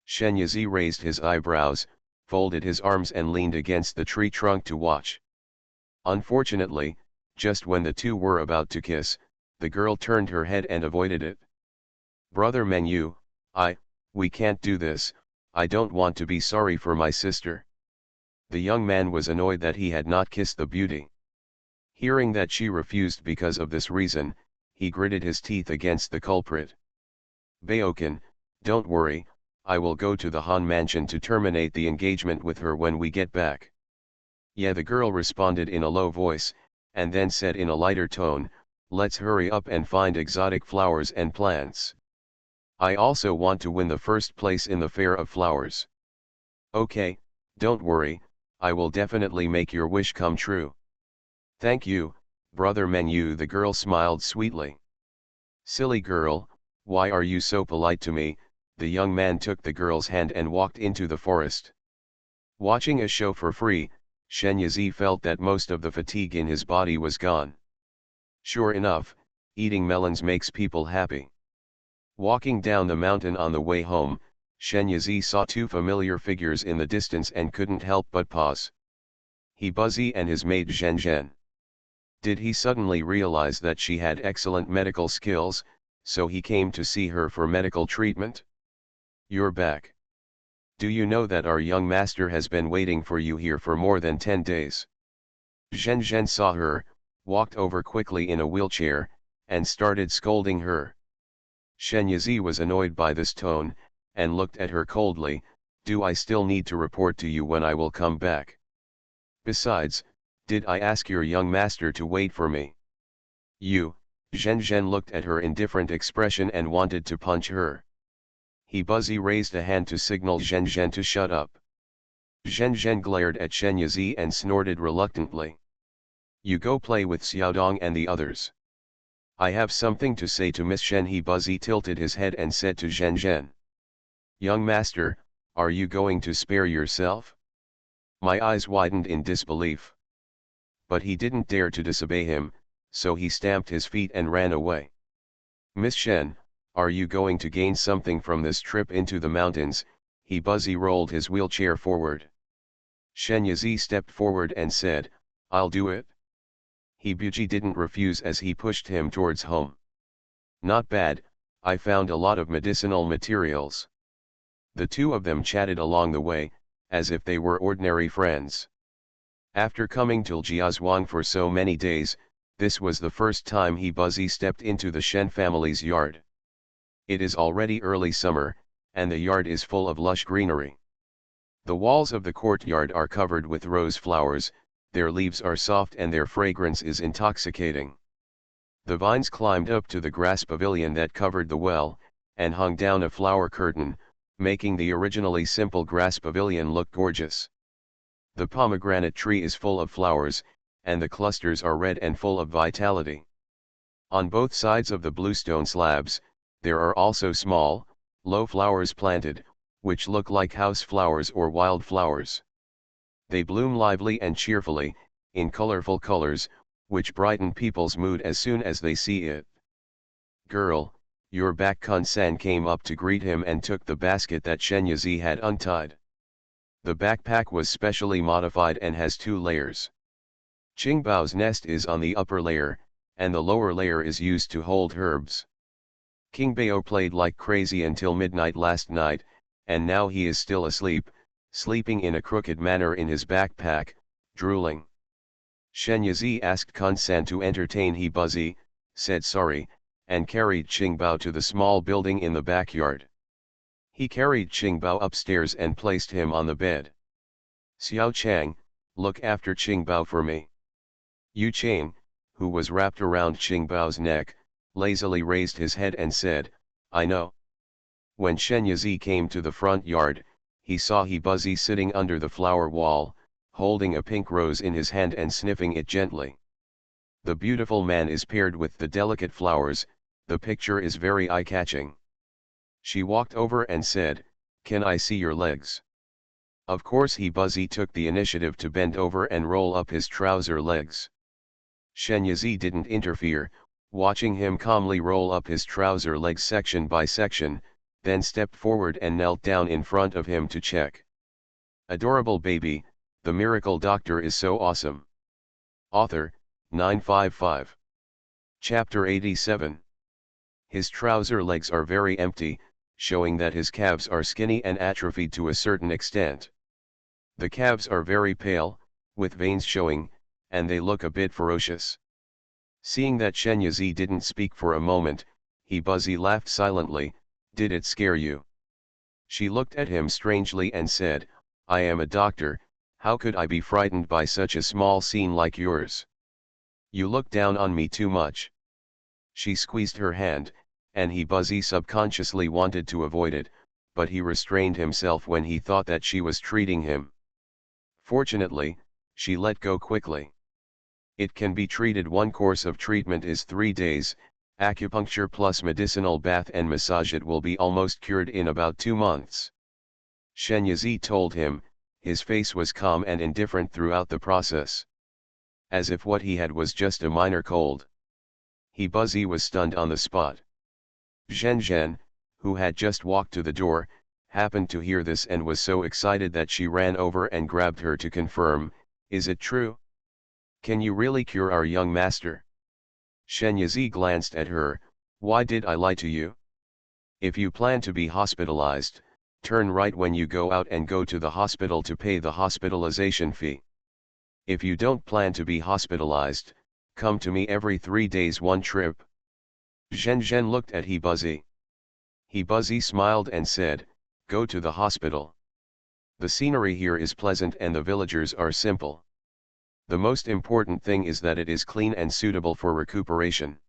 S1: Shenyazi raised his eyebrows, folded his arms and leaned against the tree trunk to watch. Unfortunately, just when the two were about to kiss, the girl turned her head and avoided it. Brother Menu, we can't do this, I don't want to be sorry for my sister. The young man was annoyed that he had not kissed the beauty. Hearing that she refused because of this reason, he gritted his teeth against the culprit. Baokan, don't worry, I will go to the Han mansion to terminate the engagement with her when we get back. Yeah, the girl responded in a low voice, and then said in a lighter tone, let's hurry up and find exotic flowers and plants. I also want to win the first place in the Fair of Flowers. Okay, don't worry, I will definitely make your wish come true. Thank you, Brother Menu. The girl smiled sweetly. Silly girl, why are you so polite to me? The young man took the girl's hand and walked into the forest. Watching a show for free, Shenyazi felt that most of the fatigue in his body was gone. Sure enough, eating melons makes people happy. Walking down the mountain on the way home, Shenyazi saw 2 familiar figures in the distance and couldn't help but pause. He Buzzy and his mate Zhen. Did he suddenly realize that she had excellent medical skills, so he came to see her for medical treatment? You're back. Do you know that our young master has been waiting for you here for more than 10 days? Zhen saw her, walked over quickly in a wheelchair, and started scolding her. Shenyazi was annoyed by this tone, and looked at her coldly. Do I still need to report to you when I will come back? Besides, did I ask your young master to wait for me? You, Zhen looked at her indifferent expression and wanted to punch her. He Buzzy raised a hand to signal Zhen to shut up. Zhen glared at Shen Yizi and snorted reluctantly. You go play with Xiaodong and the others. I have something to say to Miss Shen. He Buzzy tilted his head and said to Zhen. Young master, are you going to spare yourself? My eyes widened in disbelief. But he didn't dare to disobey him, so he stamped his feet and ran away. Miss Shen, are you going to gain something from this trip into the mountains? He Buzzy rolled his wheelchair forward. Shen Yizi stepped forward and said, I'll do it. He Buji didn't refuse as he pushed him towards home. Not bad, I found a lot of medicinal materials. The two of them chatted along the way, as if they were ordinary friends. After coming to Jiazhuang for so many days, this was the first time he Buzzy stepped into the Shen family's yard. It is already early summer, and the yard is full of lush greenery. The walls of the courtyard are covered with rose flowers, their leaves are soft and their fragrance is intoxicating. The vines climbed up to the grass pavilion that covered the well, and hung down a flower curtain, making the originally simple grass pavilion look gorgeous. The pomegranate tree is full of flowers, and the clusters are red and full of vitality. On both sides of the bluestone slabs, there are also small, low flowers planted, which look like house flowers or wild flowers. They bloom lively and cheerfully, in colorful colors, which brighten people's mood as soon as they see it. Girl, you're back. Kun San came up to greet him and took the basket that Shen Yizi had untied. The backpack was specially modified and has 2 layers. Qingbao's nest is on the upper layer, and the lower layer is used to hold herbs. King Bao played like crazy until midnight last night, and now he is still asleep, sleeping in a crooked manner in his backpack, drooling. Shen Yizi asked Kun San to entertain He Buzzy, said sorry, and carried Qingbao to the small building in the backyard. He carried Qingbao upstairs and placed him on the bed. Xiao Chang, look after Qingbao for me. Yu Chang, who was wrapped around Qingbao's neck, lazily raised his head and said, I know. When Shen Yizi came to the front yard, he saw He Buzzy sitting under the flower wall, holding a pink rose in his hand and sniffing it gently. The beautiful man is paired with the delicate flowers, the picture is very eye-catching. She walked over and said, can I see your legs? Of course He Buzzy took the initiative to bend over and roll up his trouser legs. Shen Yizi didn't interfere, watching him calmly roll up his trouser legs section by section, then stepped forward and knelt down in front of him to check. Adorable baby, the miracle doctor is so awesome. Author, 955. Chapter 87. His trouser legs are very empty, showing that his calves are skinny and atrophied to a certain extent. The calves are very pale, with veins showing, and they look a bit ferocious. Seeing that Shen Yizi didn't speak for a moment, He Buzzy laughed silently. Did it scare you? She looked at him strangely and said, I am a doctor, how could I be frightened by such a small scene like yours? You look down on me too much. She squeezed her hand, and He Buzzy subconsciously wanted to avoid it, but he restrained himself when he thought that she was treating him. Fortunately, she let go quickly. It can be treated. One course of treatment is 3 days, acupuncture plus medicinal bath and massage. It will be almost cured in about 2 months. Shen Yizi told him, his face was calm and indifferent throughout the process. As if what he had was just a minor cold. He Buzzy was stunned on the spot. Zhen, who had just walked to the door, happened to hear this and was so excited that she ran over and grabbed her to confirm, is it true? Can you really cure our young master? Shen Yizi glanced at her, why did I lie to you? If you plan to be hospitalized, turn right when you go out and go to the hospital to pay the hospitalization fee. If you don't plan to be hospitalized, come to me every 3 days one trip. Zhen looked at He Buzzy. He Buzzy smiled and said, go to the hospital. The scenery here is pleasant and the villagers are simple. The most important thing is that it is clean and suitable for recuperation.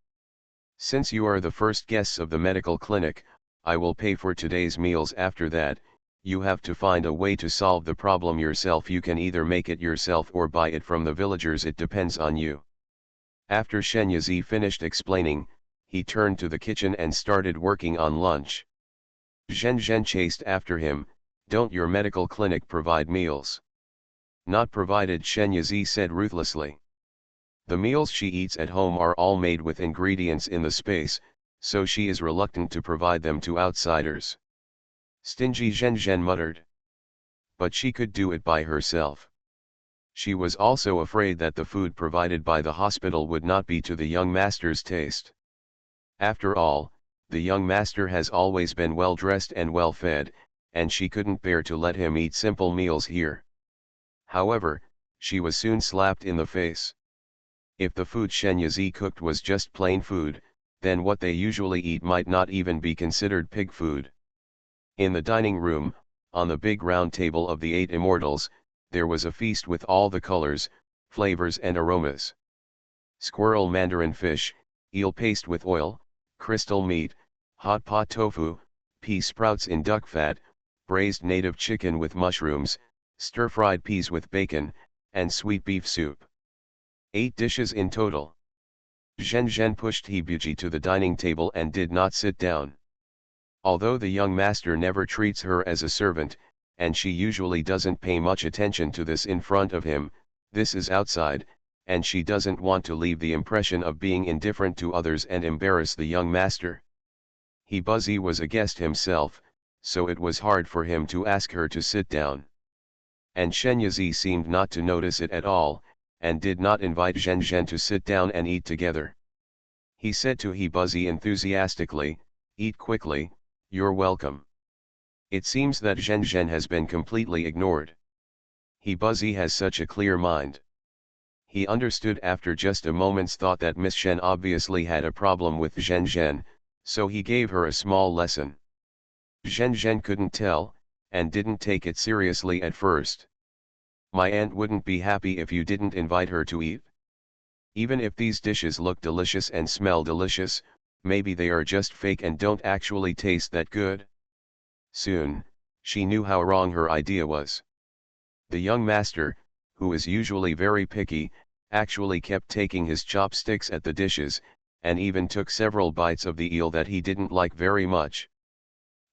S1: Since you are the first guests of the medical clinic, I will pay for today's meals. After that, you have to find a way to solve the problem yourself. You can either make it yourself or buy it from the villagers. It depends on you. After Shen Yazi finished explaining, he turned to the kitchen and started working on lunch. Zhen Zhen chased after him. Don't your medical clinic provide meals? Not provided, Shen Yazi said ruthlessly. The meals she eats at home are all made with ingredients in the space, so she is reluctant to provide them to outsiders. Stingy Zhen Zhen muttered. But she could do it by herself. She was also afraid that the food provided by the hospital would not be to the young master's taste. After all, the young master has always been well dressed and well fed, and she couldn't bear to let him eat simple meals here. However, she was soon slapped in the face. If the food Shen Yazi cooked was just plain food, then what they usually eat might not even be considered pig food. In the dining room, on the big round table of the 8 immortals, there was a feast with all the colors, flavors and aromas. Squirrel mandarin fish, eel paste with oil, crystal meat, hot pot tofu, pea sprouts in duck fat, braised native chicken with mushrooms, stir-fried peas with bacon, and sweet beef soup. 8 dishes in total. Zhen Zhen pushed Hebuji to the dining table and did not sit down. Although the young master never treats her as a servant, and she usually doesn't pay much attention to this in front of him, this is outside, and she doesn't want to leave the impression of being indifferent to others and embarrass the young master. Hebuji was a guest himself, so it was hard for him to ask her to sit down. And Shen Yazi seemed not to notice it at all, and did not invite Zhen Zhen to sit down and eat together. He said to Hebuji enthusiastically, "Eat quickly, you're welcome." It seems that Zhen Zhen has been completely ignored. Hebuji has such a clear mind. He understood after just a moment's thought that Miss Shen obviously had a problem with Zhen Zhen, so he gave her a small lesson. Zhen Zhen couldn't tell, and didn't take it seriously at first. My aunt wouldn't be happy if you didn't invite her to eat. Even if these dishes look delicious and smell delicious, maybe they are just fake and don't actually taste that good. Soon, she knew how wrong her idea was. The young master, who is usually very picky, actually kept taking his chopsticks at the dishes, and even took several bites of the eel that he didn't like very much.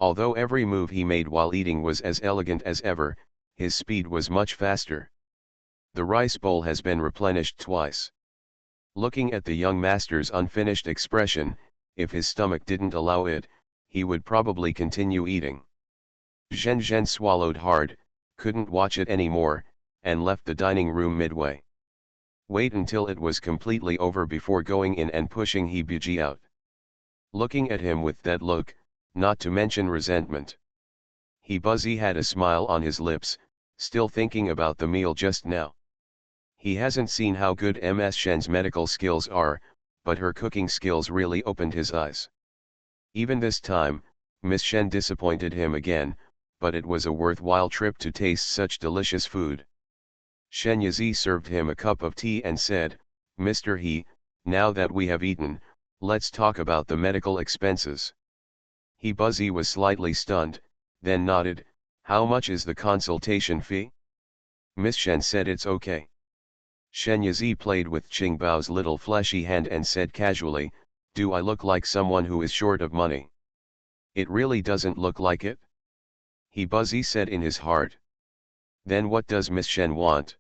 S1: Although every move he made while eating was as elegant as ever, his speed was much faster. The rice bowl has been replenished twice. Looking at the young master's unfinished expression, if his stomach didn't allow it, he would probably continue eating. Zhen Zhen swallowed hard, couldn't watch it anymore, and left the dining room midway. Wait until it was completely over before going in and pushing Hebuji out. Looking at him with that look, not to mention resentment. Hebuji had a smile on his lips, still thinking about the meal just now. He hasn't seen how good Ms. Shen's medical skills are, but her cooking skills really opened his eyes. Even this time, Miss Shen disappointed him again, but it was a worthwhile trip to taste such delicious food. Shen Yazi served him a cup of tea and said, "Mr. He, now that we have eaten, let's talk about the medical expenses." Hebuji was slightly stunned, then nodded. "How much is the consultation fee?" Miss Shen said it's okay. Shen Yazi played with Qingbao's little fleshy hand and said casually, "Do I look like someone who is short of money?" "It really doesn't look like it," Hebuji said in his heart. "Then what does Miss Shen want?"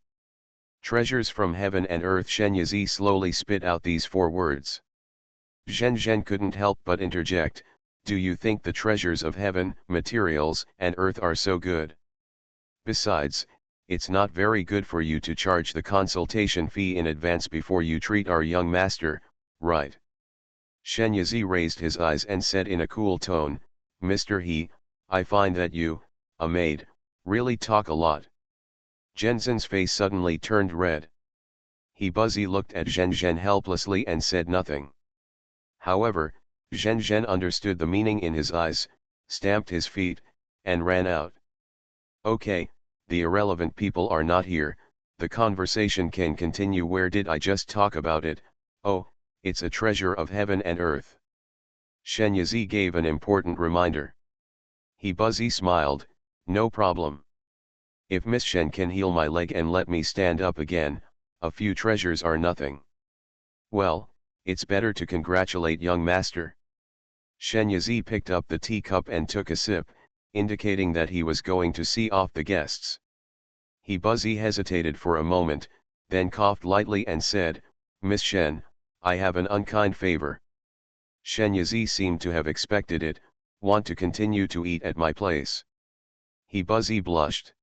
S1: "Treasures from heaven and earth." Shen Yazi slowly spit out these 4 words. Zhen Zhen couldn't help but interject, "Do you think the treasures of heaven, materials, and earth are so good? Besides, it's not very good for you to charge the consultation fee in advance before you treat our young master, right?" Shen Yazi raised his eyes and said in a cool tone, "Mr. He, I find that you, a maid, really talk a lot." Zhenzhen's face suddenly turned red. Hebuji looked at Zhen Zhen helplessly and said nothing. However, Zhen Zhen understood the meaning in his eyes, stamped his feet, and ran out. "Okay, the irrelevant people are not here, The conversation can continue. Where did I just talk about it? Oh, it's a treasure of heaven and earth. Shenyazi gave an important reminder. He Buzzy smiled, no problem. If Miss Shen can heal my leg and let me stand up again, a few treasures are nothing. Well, it's better to congratulate young master. Shenyazi picked up the teacup and took a sip, indicating that he was going to see off the guests. He Buzzy hesitated for a moment, then coughed lightly and said, Miss Shen, I have an unkind favor. Shenyazi seemed to have expected it. Want to continue to eat at my place? He Buzzy blushed.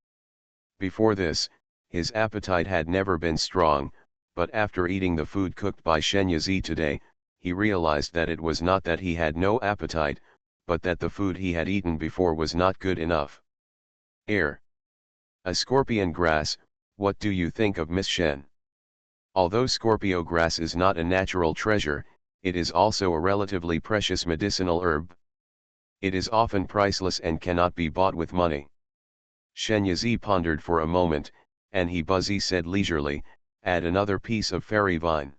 S1: Before this, his appetite had never been strong, but after eating the food cooked by Shenyazi today, he realized that it was not that he had no appetite, but that the food he had eaten before was not good enough. Air. A scorpion grass, what do you think of Miss Shen? Although Scorpio grass is not a natural treasure, it is also a relatively precious medicinal herb. It is often priceless and cannot be bought with money. Shenyazi pondered for a moment, and he Buzzy said leisurely, add another piece of fairy vine.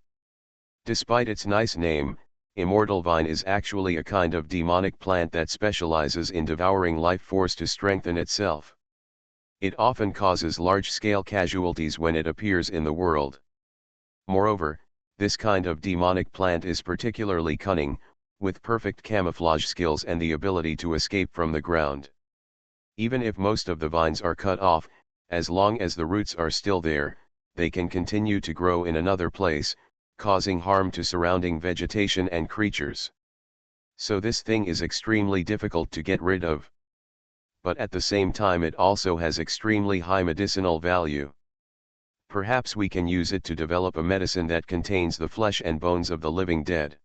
S1: Despite its nice name, immortal vine is actually a kind of demonic plant that specializes in devouring life force to strengthen itself. It often causes large-scale casualties when it appears in the world. Moreover, this kind of demonic plant is particularly cunning, with perfect camouflage skills and the ability to escape from the ground. Even if most of the vines are cut off, as long as the roots are still there, they can continue to grow in another place, causing harm to surrounding vegetation and creatures. So this thing is extremely difficult to get rid of. But at the same time it also has extremely high medicinal value. Perhaps we can use it to develop a medicine that contains the flesh and bones of the living dead.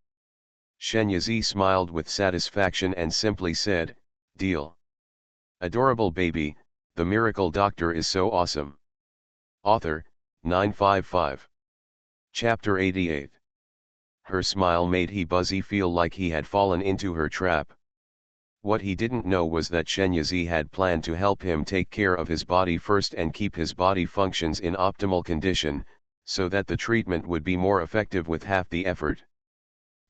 S1: Shenyazi smiled with satisfaction and simply said, deal. Adorable baby, the miracle doctor is so awesome. Author, 955. Chapter 88. Her smile made he Buzzy feel like he had fallen into her trap. What he didn't know was that Shenyazi had planned to help him take care of his body first and keep his body functions in optimal condition, so that the treatment would be more effective with half the effort.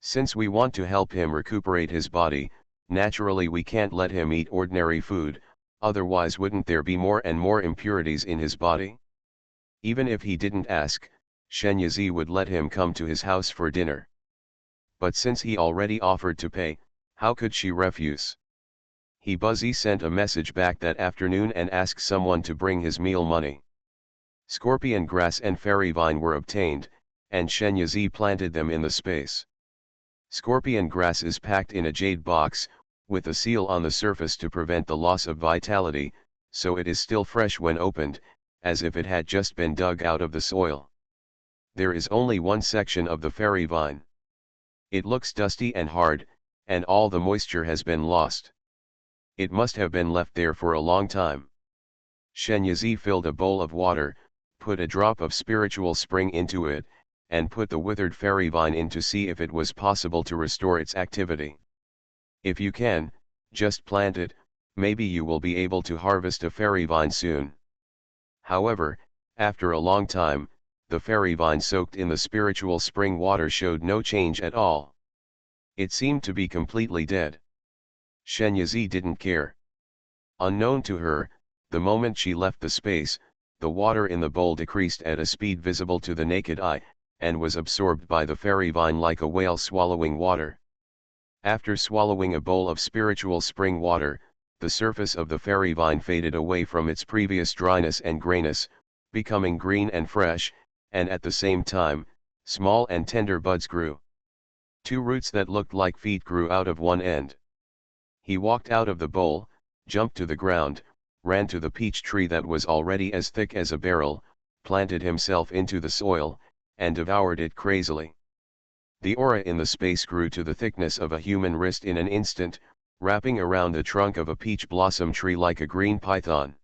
S1: Since we want to help him recuperate his body, naturally we can't let him eat ordinary food, otherwise wouldn't there be more and more impurities in his body? Even if he didn't ask, Shenyazi would let him come to his house for dinner. But since he already offered to pay, how could she refuse? He Buzzy sent a message back that afternoon and asked someone to bring his meal money. Scorpion grass and fairy vine were obtained, and Shenyazi planted them in the space. Scorpion grass is packed in a jade box, with a seal on the surface to prevent the loss of vitality, so it is still fresh when opened, as if it had just been dug out of the soil. There is only one section of the fairy vine. It looks dusty and hard, and all the moisture has been lost. It must have been left there for a long time. Shenyazi filled a bowl of water, put a drop of spiritual spring into it, and put the withered fairy vine in to see if it was possible to restore its activity. If you can, just plant it, maybe you will be able to harvest a fairy vine soon. However, after a long time, the fairy vine soaked in the spiritual spring water showed no change at all. It seemed to be completely dead. Shenyazi didn't care. Unknown to her, the moment she left the space, the water in the bowl decreased at a speed visible to the naked eye, and was absorbed by the fairy vine like a whale swallowing water. After swallowing a bowl of spiritual spring water, the surface of the fairy vine faded away from its previous dryness and grayness, becoming green and fresh, and at the same time, small and tender buds grew. 2 roots that looked like feet grew out of one end. He walked out of the bowl, jumped to the ground, ran to the peach tree that was already as thick as a barrel, planted himself into the soil, and devoured it crazily. The aura in the space grew to the thickness of a human wrist in an instant, wrapping around the trunk of a peach blossom tree like a green python.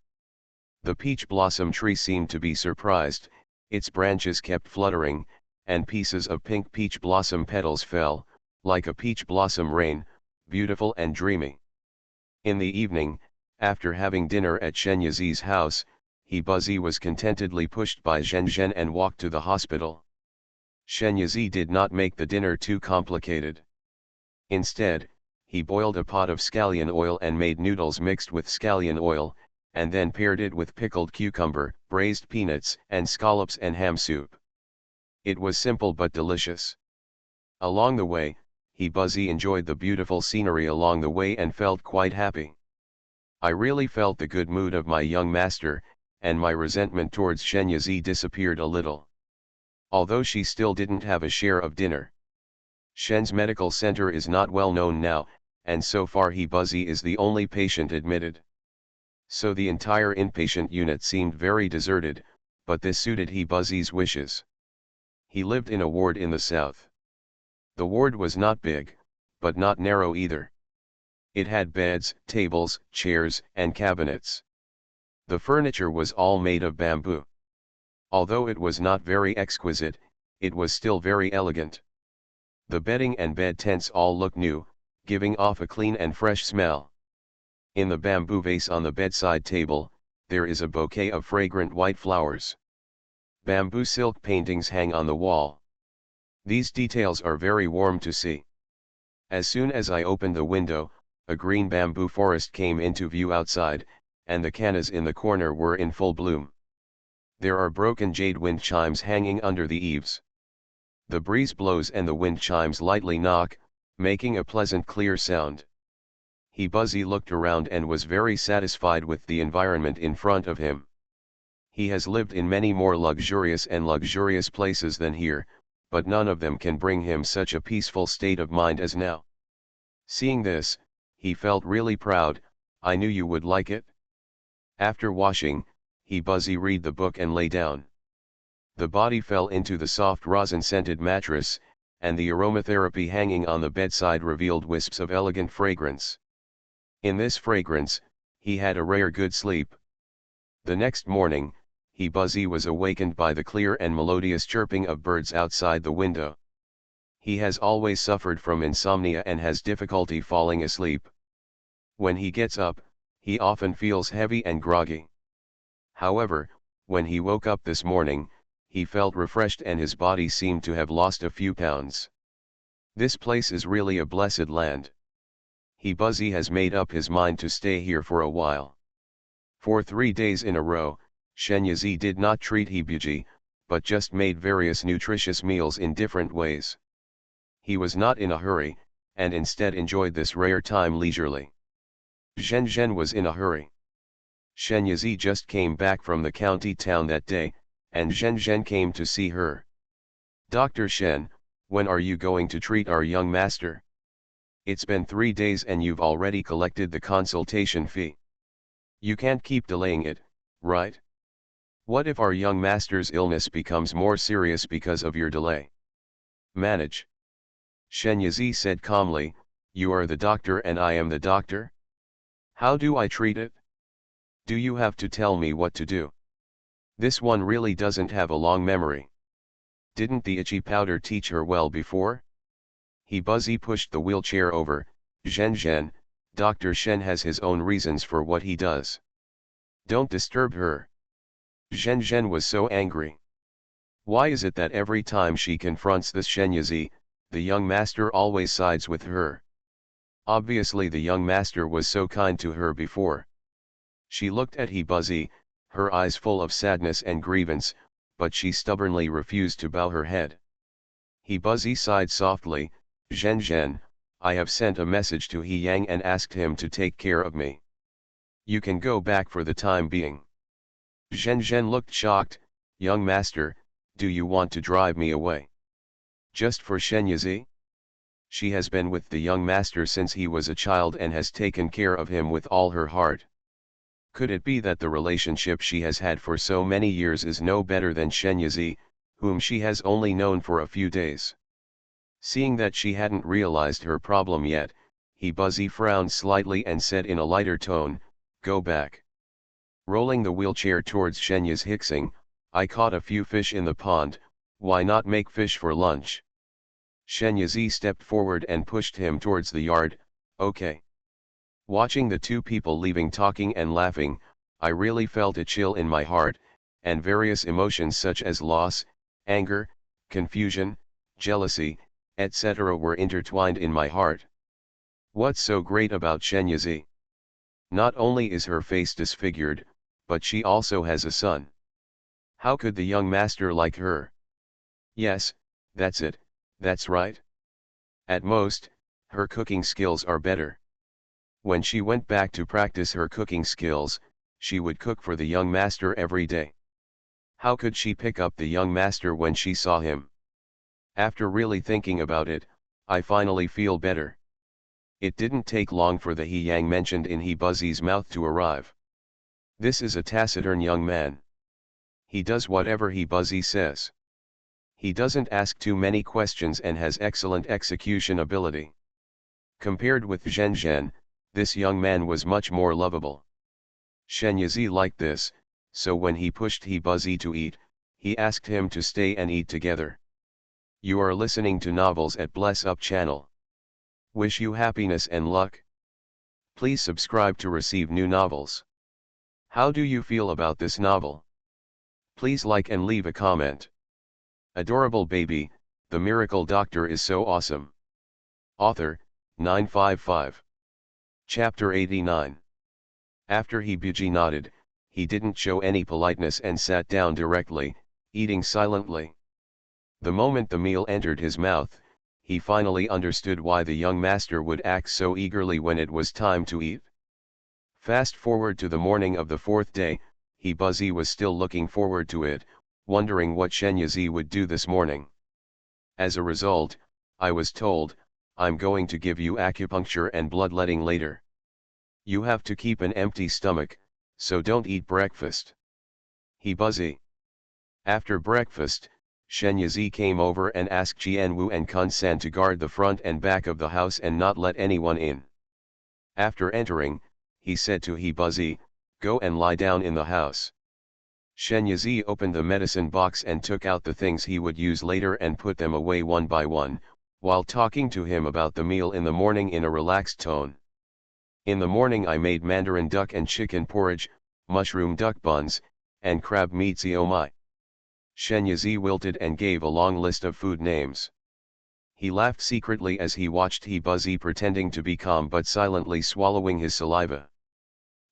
S1: The peach blossom tree seemed to be surprised, its branches kept fluttering, and pieces of pink peach blossom petals fell, like a peach blossom rain, beautiful and dreamy. In the evening, after having dinner at Shenyazi's house, he Buzzy was contentedly pushed by Zhen Zhen and walked to the hospital. Shenyazi did not make the dinner too complicated. Instead, he boiled a pot of scallion oil and made noodles mixed with scallion oil, and then paired it with pickled cucumber, braised peanuts, and scallops and ham soup. It was simple but delicious. Along the way, he Buzzy enjoyed the beautiful scenery along the way and felt quite happy. I really felt the good mood of my young master, and my resentment towards Shenyazi disappeared a little. Although she still didn't have a share of dinner. Shen's medical center is not well known now, and so far he Buzzy is the only patient admitted. So the entire inpatient unit seemed very deserted, but this suited he Buzzy's wishes. He lived in a ward in the south. The ward was not big, but not narrow either. It had beds, tables, chairs, and cabinets. The furniture was all made of bamboo. Although it was not very exquisite, it was still very elegant. The bedding and bed tents all looked new, giving off a clean and fresh smell. In the bamboo vase on the bedside table, there is a bouquet of fragrant white flowers. Bamboo silk paintings hang on the wall. These details are very warm to see. As soon as I opened the window, a green bamboo forest came into view outside, and the cannas in the corner were in full bloom. There are broken jade wind chimes hanging under the eaves. The breeze blows and the wind chimes lightly knock, making a pleasant clear sound. He Buzzy looked around and was very satisfied with the environment in front of him. He has lived in many more luxurious places than here, but none of them can bring him such a peaceful state of mind as now. Seeing this, he felt really proud. I knew you would like it. After washing, he Buzzy read the book and lay down. The body fell into the soft rosin-scented mattress, and the aromatherapy hanging on the bedside revealed wisps of elegant fragrance. In this fragrance, he had a rare good sleep. The next morning, he Buzzy was awakened by the clear and melodious chirping of birds outside the window. He has always suffered from insomnia and has difficulty falling asleep. When he gets up, he often feels heavy and groggy. However, when he woke up this morning, he felt refreshed and his body seemed to have lost a few pounds. This place is really a blessed land. He Buzzy has made up his mind to stay here for a while. For 3 days in a row, Shenyazi did not treat Hibuji, but just made various nutritious meals in different ways. He was not in a hurry, and instead enjoyed this rare time leisurely. Zhen Zhen was in a hurry. Shenyazi just came back from the county town that day, and Zhen Zhen came to see her. "Dr. Shen, when are you going to treat our young master? It's been 3 days and you've already collected the consultation fee. You can't keep delaying it, right? What if our young master's illness becomes more serious because of your delay?" "Manage." Shenyazi said calmly, "You are the doctor and I am the doctor? How do I treat it? Do you have to tell me what to do? This one really doesn't have a long memory. Didn't the itchy powder teach her well before?" He Buzzy pushed the wheelchair over. "Zhen Zhen, Dr. Shen has his own reasons for what he does. Don't disturb her." Zhen Zhen was so angry. Why is it that every time she confronts this Shenyazi, the young master always sides with her? Obviously the young master was so kind to her before. She looked at he Buzzy, her eyes full of sadness and grievance, but she stubbornly refused to bow her head. He Buzzy sighed softly. "Zhen Zhen, I have sent a message to He Yang and asked him to take care of me. You can go back for the time being." Zhen Zhen looked shocked. "Young master, do you want to drive me away? Just for Shenyazi? She has been with the young master since he was a child and has taken care of him with all her heart. Could it be that the relationship she has had for so many years is no better than Shenyazi, whom she has only known for a few days?" Seeing that she hadn't realized her problem yet, he Buzzy frowned slightly and said in a lighter tone, "Go back." Rolling the wheelchair towards Shenya's hicksing, "I caught a few fish in the pond, why not make fish for lunch?" Shenyazi stepped forward and pushed him towards the yard. "Okay." Watching the two people leaving talking and laughing, I really felt a chill in my heart, and various emotions such as loss, anger, confusion, jealousy, etc. were intertwined in my heart. What's so great about Shenyazi? Not only is her face disfigured, but she also has a son. How could the young master like her? Yes, that's it, that's right. At most, her cooking skills are better. When she went back to practice her cooking skills, she would cook for the young master every day. How could she pick up the young master when she saw him? After really thinking about it, I finally feel better. It didn't take long for the he yang mentioned in He Buzzy's mouth to arrive. This is a taciturn young man. He does whatever He Buzzy says. He doesn't ask too many questions and has excellent execution ability. Compared with Zhen Zhen, this young man was much more lovable. Shenyazi liked this, so when he pushed He Buzzy to eat, he asked him to stay and eat together. You are listening to Novels at Bless Up channel. Wish you happiness and luck. Please subscribe to receive new novels. How do you feel about this novel? Please like and leave a comment. Adorable baby, the miracle doctor is so awesome. Author, 955. Chapter 89. After He Buzzy nodded, he didn't show any politeness and sat down directly, eating silently. The moment the meal entered his mouth, he finally understood why the young master would act so eagerly when it was time to eat. Fast forward to the morning of the fourth day, He Buzzy was still looking forward to it, wondering what Shenyazi would do this morning. As a result, I was told, I'm going to give you acupuncture and bloodletting later. You have to keep an empty stomach, so don't eat breakfast. He Buzzy. After breakfast, Shenyazi came over and asked Jianwu and Kun San to guard the front and back of the house and not let anyone in. After entering, he said to He Buzzy, go and lie down in the house. Shenyazi opened the medicine box and took out the things he would use later and put them away one by one, while talking to him about the meal in the morning in a relaxed tone. In the morning I made mandarin duck and chicken porridge, mushroom duck buns, and crab meat siomai. Shenyazi wilted and gave a long list of food names. He laughed secretly as he watched He Buzzy pretending to be calm but silently swallowing his saliva.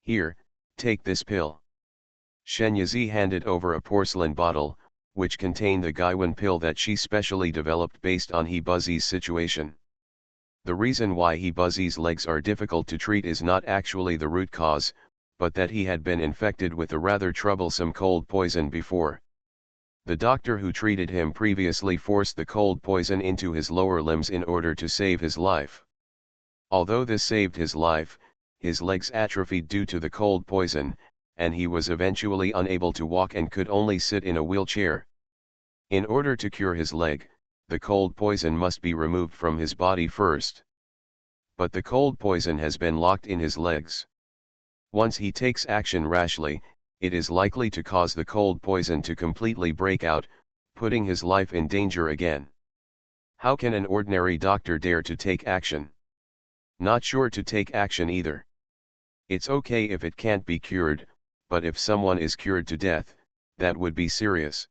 S1: Here, take this pill. Shenyazi handed over a porcelain bottle, which contained the Gaiwan pill that she specially developed based on He Buzzy's situation. The reason why He Buzzy's legs are difficult to treat is not actually the root cause, but that he had been infected with a rather troublesome cold poison before. The doctor who treated him previously forced the cold poison into his lower limbs in order to save his life. Although this saved his life, his legs atrophied due to the cold poison, and he was eventually unable to walk and could only sit in a wheelchair. In order to cure his leg, the cold poison must be removed from his body first. But the cold poison has been locked in his legs. Once he takes action rashly, it is likely to cause the cold poison to completely break out, putting his life in danger again. How can an ordinary doctor dare to take action? Not sure to take action either. It's okay if it can't be cured, but if someone is cured to death, that would be serious.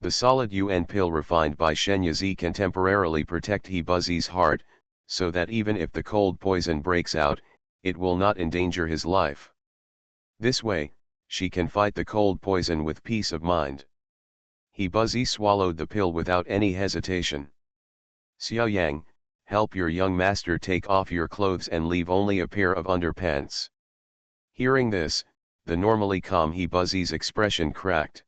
S1: The solid UN pill refined by Shenyazi can temporarily protect He Buzzy's heart, so that even if the cold poison breaks out, it will not endanger his life. This way, she can fight the cold poison with peace of mind. He Buzzy swallowed the pill without any hesitation. Xiao Yang, help your young master take off your clothes and leave only a pair of underpants. Hearing this, the normally calm He Buzzy's expression cracked.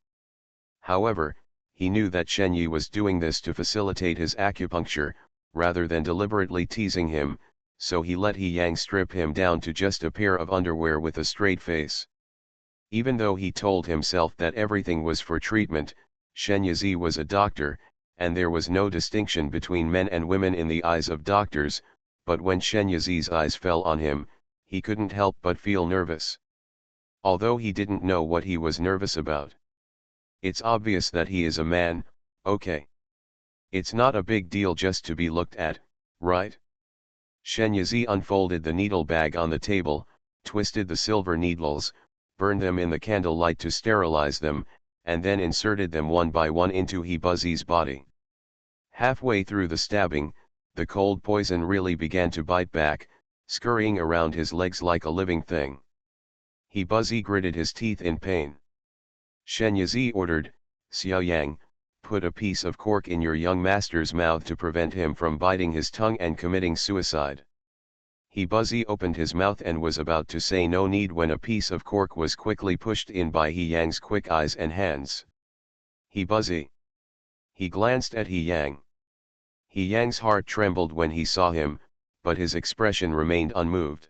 S1: However, he knew that Shenyi was doing this to facilitate his acupuncture, rather than deliberately teasing him, so he let He Yang strip him down to just a pair of underwear with a straight face. Even though he told himself that everything was for treatment, Shenyazi was a doctor, and there was no distinction between men and women in the eyes of doctors, but when Shenyazi's eyes fell on him, he couldn't help but feel nervous. Although he didn't know what he was nervous about. It's obvious that he is a man, okay. It's not a big deal just to be looked at, right? Shenyazi unfolded the needle bag on the table, twisted the silver needles, burned them in the candlelight to sterilize them, and then inserted them one by one into He Buzzy's body. Halfway through the stabbing, the cold poison really began to bite back, scurrying around his legs like a living thing. He Buzzy gritted his teeth in pain. Shen Yizi ordered, "Xiao Yang, put a piece of cork in your young master's mouth to prevent him from biting his tongue and committing suicide." He Buzzy opened his mouth and was about to say no need when a piece of cork was quickly pushed in by He Yang's quick eyes and hands. "He Buzzy." He glanced at He Yang. He Yang's heart trembled when he saw him, but his expression remained unmoved.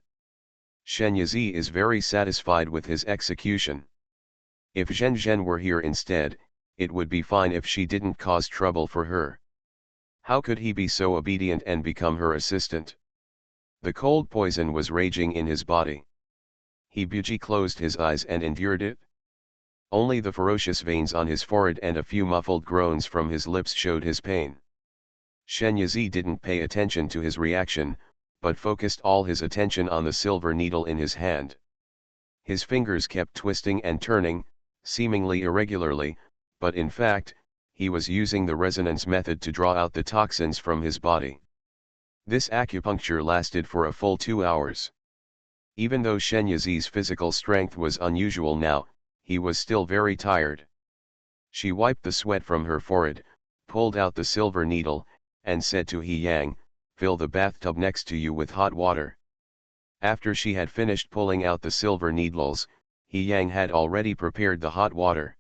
S1: Shen Yizi is very satisfied with his execution. If Zhen Zhen were here instead, it would be fine if she didn't cause trouble for her. How could he be so obedient and become her assistant? The cold poison was raging in his body. He Buji closed his eyes and endured it. Only the ferocious veins on his forehead and a few muffled groans from his lips showed his pain. Shen Yizi didn't pay attention to his reaction, but focused all his attention on the silver needle in his hand. His fingers kept twisting and turning, seemingly irregularly, but in fact, he was using the resonance method to draw out the toxins from his body. This acupuncture lasted for a full 2 hours. Even though Shen Yizi's physical strength was unusual now, he was still very tired. She wiped the sweat from her forehead, pulled out the silver needle, and said to He Yang, "Fill the bathtub next to you with hot water." After she had finished pulling out the silver needles, He Yang had already prepared the hot water.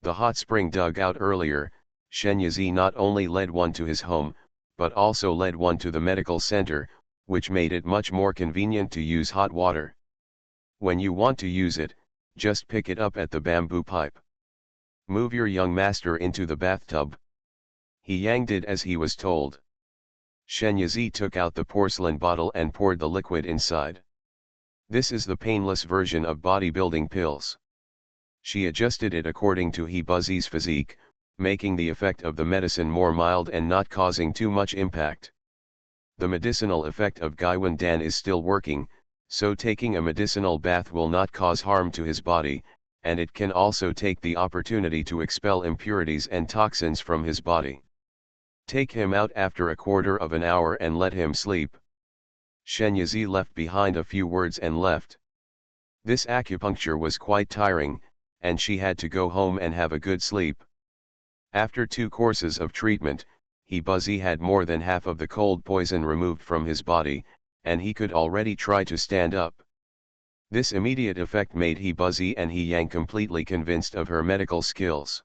S1: The hot spring dug out earlier, Shen Yizi not only led one to his home, but also led one to the medical center, which made it much more convenient to use hot water. When you want to use it, just pick it up at the bamboo pipe. Move your young master into the bathtub. He Yang did as he was told. Shen Yizi took out the porcelain bottle and poured the liquid inside. This is the painless version of bodybuilding pills. She adjusted it according to He Buzzy's physique, making the effect of the medicine more mild and not causing too much impact. The medicinal effect of Gaiwan Dan is still working, so taking a medicinal bath will not cause harm to his body, and it can also take the opportunity to expel impurities and toxins from his body. Take him out after a quarter of an hour and let him sleep. Shen Yizi left behind a few words and left. This acupuncture was quite tiring, and she had to go home and have a good sleep. After 2 courses of treatment, He Buzzy had more than half of the cold poison removed from his body, and he could already try to stand up. This immediate effect made He Buzzy and He Yang completely convinced of her medical skills.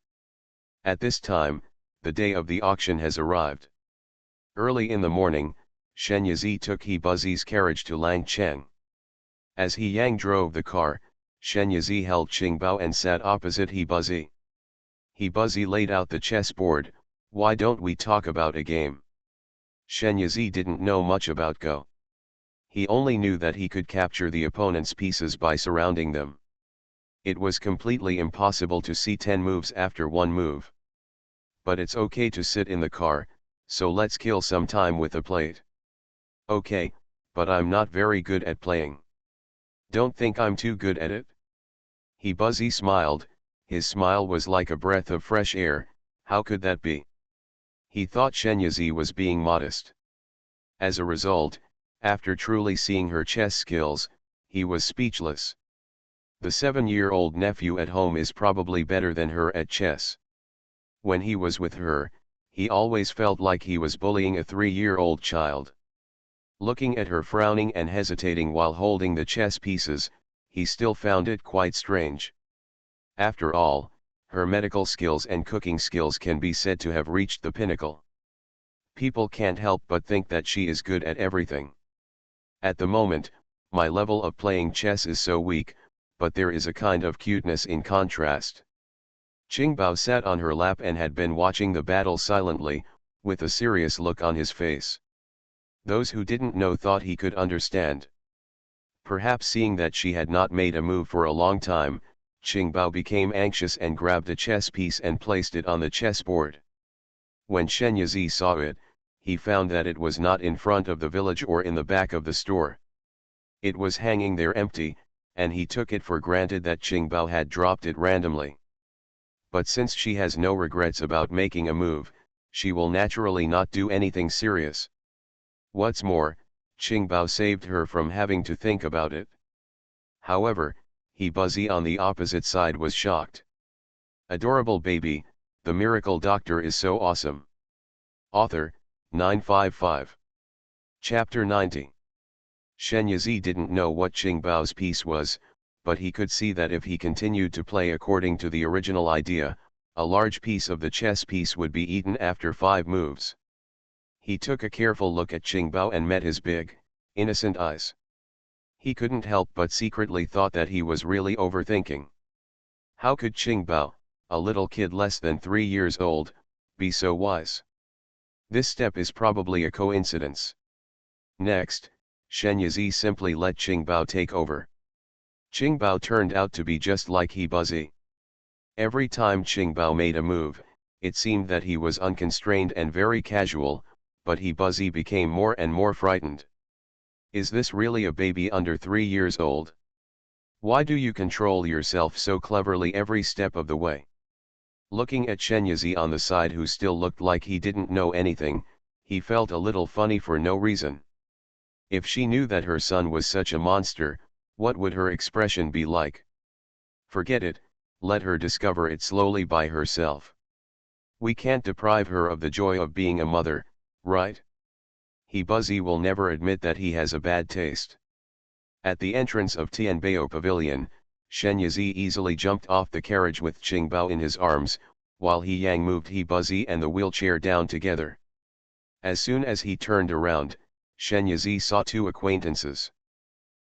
S1: At this time, the day of the auction has arrived. Early in the morning, Shen Yizi took He Buzzy's carriage to Langcheng. As He Yang drove the car, Shen Yizi held Qingbao and sat opposite He Buzzy. He Buzzy laid out the chessboard. "Why don't we talk about a game?" Shen Yizi didn't know much about Go. He only knew that he could capture the opponent's pieces by surrounding them. It was completely impossible to see 10 moves after one move. But it's okay to sit in the car, so let's kill some time with a plate. Okay, but I'm not very good at playing. Don't think I'm too good at it? He Buzzy smiled. His smile was like a breath of fresh air. How could that be? He thought Shen Yizi was being modest. As a result, after truly seeing her chess skills, he was speechless. The 7-year-old nephew at home is probably better than her at chess. When he was with her, he always felt like he was bullying a 3-year-old child. Looking at her frowning and hesitating while holding the chess pieces, he still found it quite strange. After all, her medical skills and cooking skills can be said to have reached the pinnacle. People can't help but think that she is good at everything. At the moment, my level of playing chess is so weak, but there is a kind of cuteness in contrast. Qingbao sat on her lap and had been watching the battle silently, with a serious look on his face. Those who didn't know thought he could understand. Perhaps seeing that she had not made a move for a long time, Qingbao became anxious and grabbed a chess piece and placed it on the chessboard. When Shen Yizi saw it, he found that it was not in front of the village or in the back of the store. It was hanging there empty, and he took it for granted that Qingbao had dropped it randomly. But since she has no regrets about making a move, she will naturally not do anything serious. What's more, Qingbao saved her from having to think about it. However, he Buzzy on the opposite side was shocked. Adorable baby, the miracle doctor is so awesome. Author, 955. Chapter 90. Shen Yizi didn't know what Qingbao's piece was, but he could see that if he continued to play according to the original idea, a large piece of the chess piece would be eaten after 5 moves. He took a careful look at Qingbao and met his big, innocent eyes. He couldn't help but secretly thought that he was really overthinking. How could Qingbao, a little kid less than 3 years old, be so wise? This step is probably a coincidence. Next, Shen Yizi simply let Qingbao take over. Qingbao turned out to be just like he Buzzy. Every time Qingbao made a move, it seemed that he was unconstrained and very casual, but he Buzzy became more and more frightened. Is this really a baby under 3 years old? Why do you control yourself so cleverly every step of the way? Looking at Shen Yizi on the side, who still looked like he didn't know anything, he felt a little funny for no reason. If she knew that her son was such a monster, what would her expression be like? Forget it, let her discover it slowly by herself. We can't deprive her of the joy of being a mother, right? He Buzzy will never admit that he has a bad taste. At the entrance of Tianbao Pavilion, Shen Yizi easily jumped off the carriage with Qingbao in his arms, while He Yang moved He Buzzy and the wheelchair down together. As soon as he turned around, Shen Yizi saw 2 acquaintances.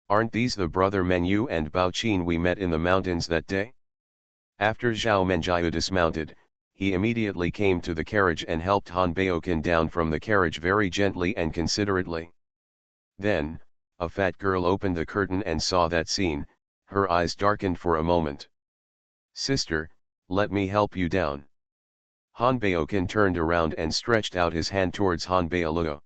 S1: Aren't these the brother Mengyu and Bao Qin we met in the mountains that day? After Zhao Menjiu dismounted, he immediately came to the carriage and helped Han Baoken down from the carriage very gently and considerately. Then, a fat girl opened the curtain and saw that scene. Her eyes darkened for a moment. Sister, let me help you down. Han Baoken turned around and stretched out his hand towards Han Baoluo.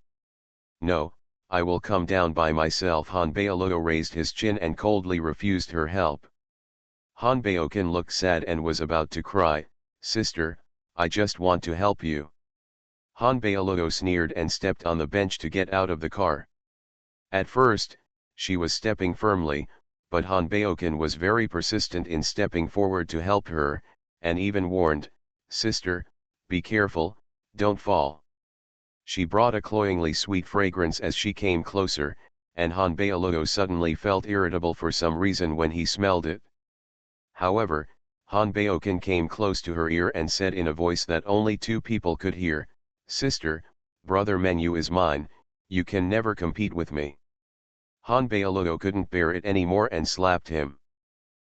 S1: No, I will come down by myself. Han Baoluo raised his chin and coldly refused her help. Han Baoken looked sad and was about to cry, Sister, I just want to help you. Han Baoluo sneered and stepped on the bench to get out of the car. At first, she was stepping firmly, but Han Baoken was very persistent in stepping forward to help her, and even warned, Sister, be careful, don't fall. She brought a cloyingly sweet fragrance as she came closer, and Han Baoluo suddenly felt irritable for some reason when he smelled it. However, Han Baoken came close to her ear and said in a voice that only 2 people could hear, Sister, brother Mengyu is mine, you can never compete with me. Han Baoluo couldn't bear it anymore and slapped him.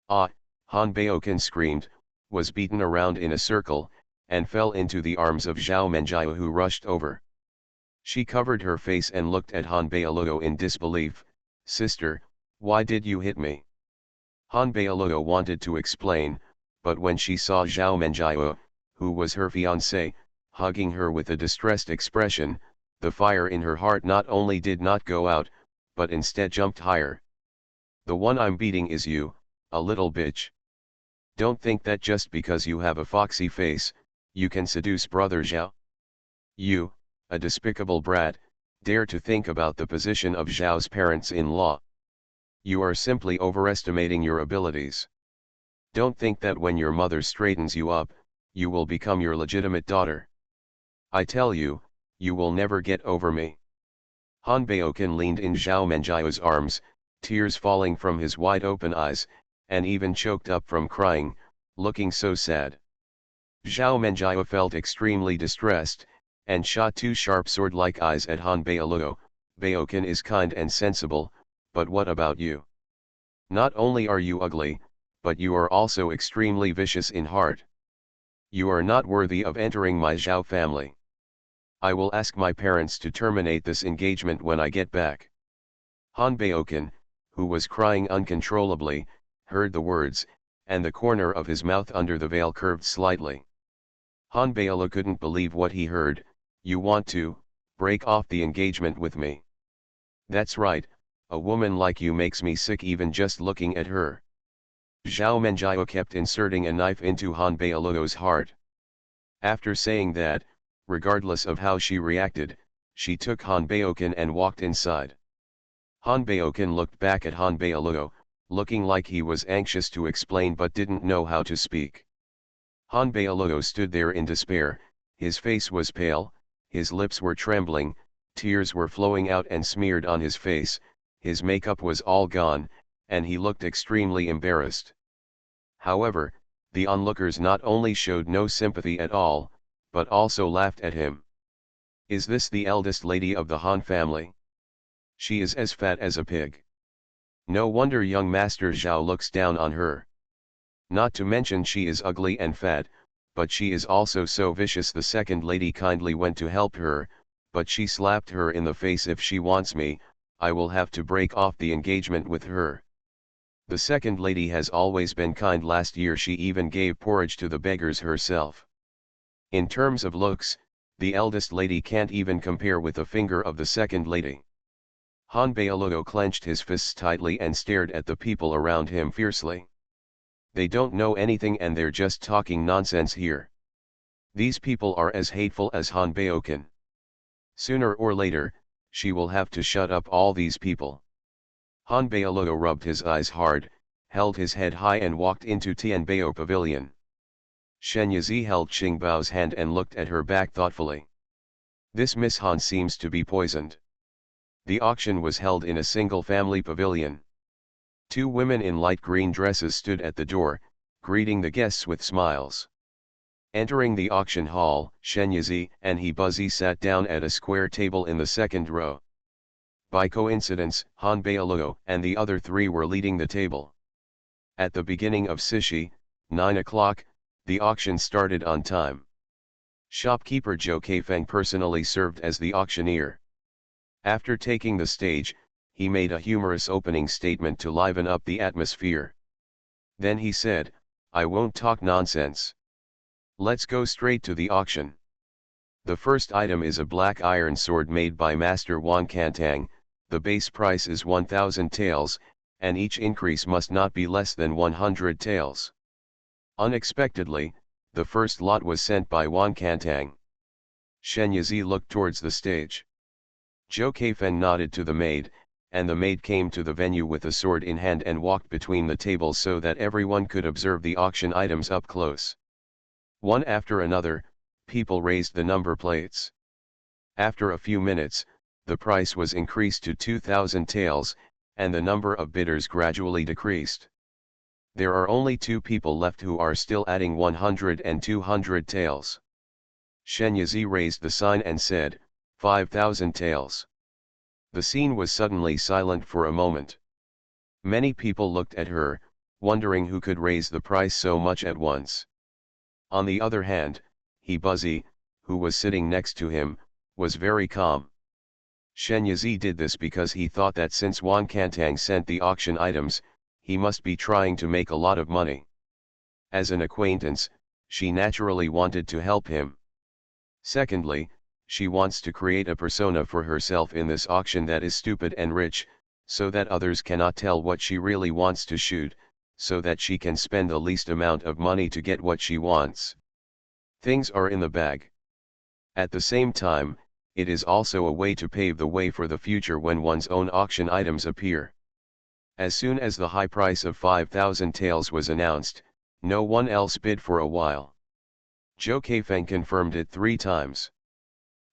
S1: Ah! Han Baoken screamed, was beaten around in a circle, and fell into the arms of Zhao Menjiu, who rushed over. She covered her face and looked at Han Baoluo in disbelief. Sister, why did you hit me? Han Baoluo wanted to explain, but when she saw Zhao Menjiu, who was her fiancé, hugging her with a distressed expression, the fire in her heart not only did not go out, but instead jumped higher. The one I'm beating is you, a little bitch. Don't think that just because you have a foxy face, you can seduce brother Zhao. You, a despicable brat, dare to think about the position of Zhao's parents-in-law. You are simply overestimating your abilities. Don't think that when your mother straightens you up, you will become your legitimate daughter. I tell you, you will never get over me. Han Baoken leaned in Zhao Menjiu's arms, tears falling from his wide-open eyes, and even choked up from crying, looking so sad. Zhao Menjiu felt extremely distressed, and shot 2 sharp sword-like eyes at Han Baoluo. Baoken is kind and sensible, but what about you? Not only are you ugly, but you are also extremely vicious in heart. You are not worthy of entering my Zhao family. I will ask my parents to terminate this engagement when I get back. Han Baoken, who was crying uncontrollably, heard the words, and the corner of his mouth under the veil curved slightly. Han Baoluo couldn't believe what he heard. You want to break off the engagement with me? That's right, A woman like you makes me sick even just looking at her. Zhao Menjiao kept inserting a knife into Han Beiluo's heart. After saying that, regardless of how she reacted, she took Han Baoken and walked inside. Han Baoken looked back at Han Beiluo, looking like he was anxious to explain but didn't know how to speak. Han Beiluo stood there in despair, his face was pale, his lips were trembling, tears were flowing out and smeared on his face, his makeup was all gone, and he looked extremely embarrassed. However, the onlookers not only showed no sympathy at all, but also laughed at him. Is this the eldest lady of the Han family? She is as fat as a pig. No wonder young Master Zhao looks down on her. Not to mention she is ugly and fat, but she is also so vicious. The second lady kindly went to help her, but she slapped her in the face. If she wants me, I will have to break off the engagement with her. The second lady has always been kind. Last year she even gave porridge to the beggars herself. In terms of looks, the eldest lady can't even compare with the finger of the second lady. Han Beiluo clenched his fists tightly and stared at the people around him fiercely. They don't know anything and they're just talking nonsense here. These people are as hateful as Han Baoken. Sooner or later, she will have to shut up all these people. Han Beiluo rubbed his eyes hard, held his head high and walked into Tianbao Pavilion. Shen Yizi held Qingbao's hand and looked at her back thoughtfully. This Miss Han seems to be poisoned. The auction was held in a single-family pavilion. Two women in light green dresses stood at the door, greeting the guests with smiles. Entering the auction hall, Shen Yizi and He Buzzy sat down at a square table in the second row. By coincidence, Han Beiluo and the other three were leading the table. At the beginning of Sishi, 9 o'clock, the auction started on time. Shopkeeper Zhou Keifeng personally served as the auctioneer. After taking the stage, he made a humorous opening statement to liven up the atmosphere. Then he said, "I won't talk nonsense. Let's go straight to the auction. The first item is a black iron sword made by Master Wang Kantang. The base price is 1,000 taels, and each increase must not be less than 100 taels." Unexpectedly, the first lot was sent by Wang Kantang. Shen Yizi looked towards the stage. Zhou Keifeng nodded to the maid, and the maid came to the venue with a sword in hand and walked between the tables so that everyone could observe the auction items up close. One after another, people raised the number plates. After a few minutes, the price was increased to 2,000 taels, and the number of bidders gradually decreased. There are only two people left who are still adding 100 and 200 taels. Shen Yizi raised the sign and said, 5,000 taels. The scene was suddenly silent for a moment. Many people looked at her, wondering who could raise the price so much at once. On the other hand, He Buzzy, who was sitting next to him, was very calm. Shen Yizi did this because he thought that since Wang Kantang sent the auction items, he must be trying to make a lot of money. As an acquaintance, she naturally wanted to help him. Secondly, she wants to create a persona for herself in this auction that is stupid and rich, so that others cannot tell what she really wants to shoot, so that she can spend the least amount of money to get what she wants. Things are in the bag. At the same time, it is also a way to pave the way for the future when one's own auction items appear. As soon as the high price of 5,000 taels was announced, no one else bid for a while. Zhou Keifeng confirmed it 3 times.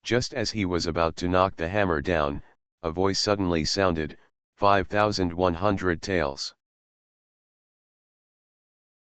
S1: Just as he was about to knock the hammer down, a voice suddenly sounded, 5,100 taels.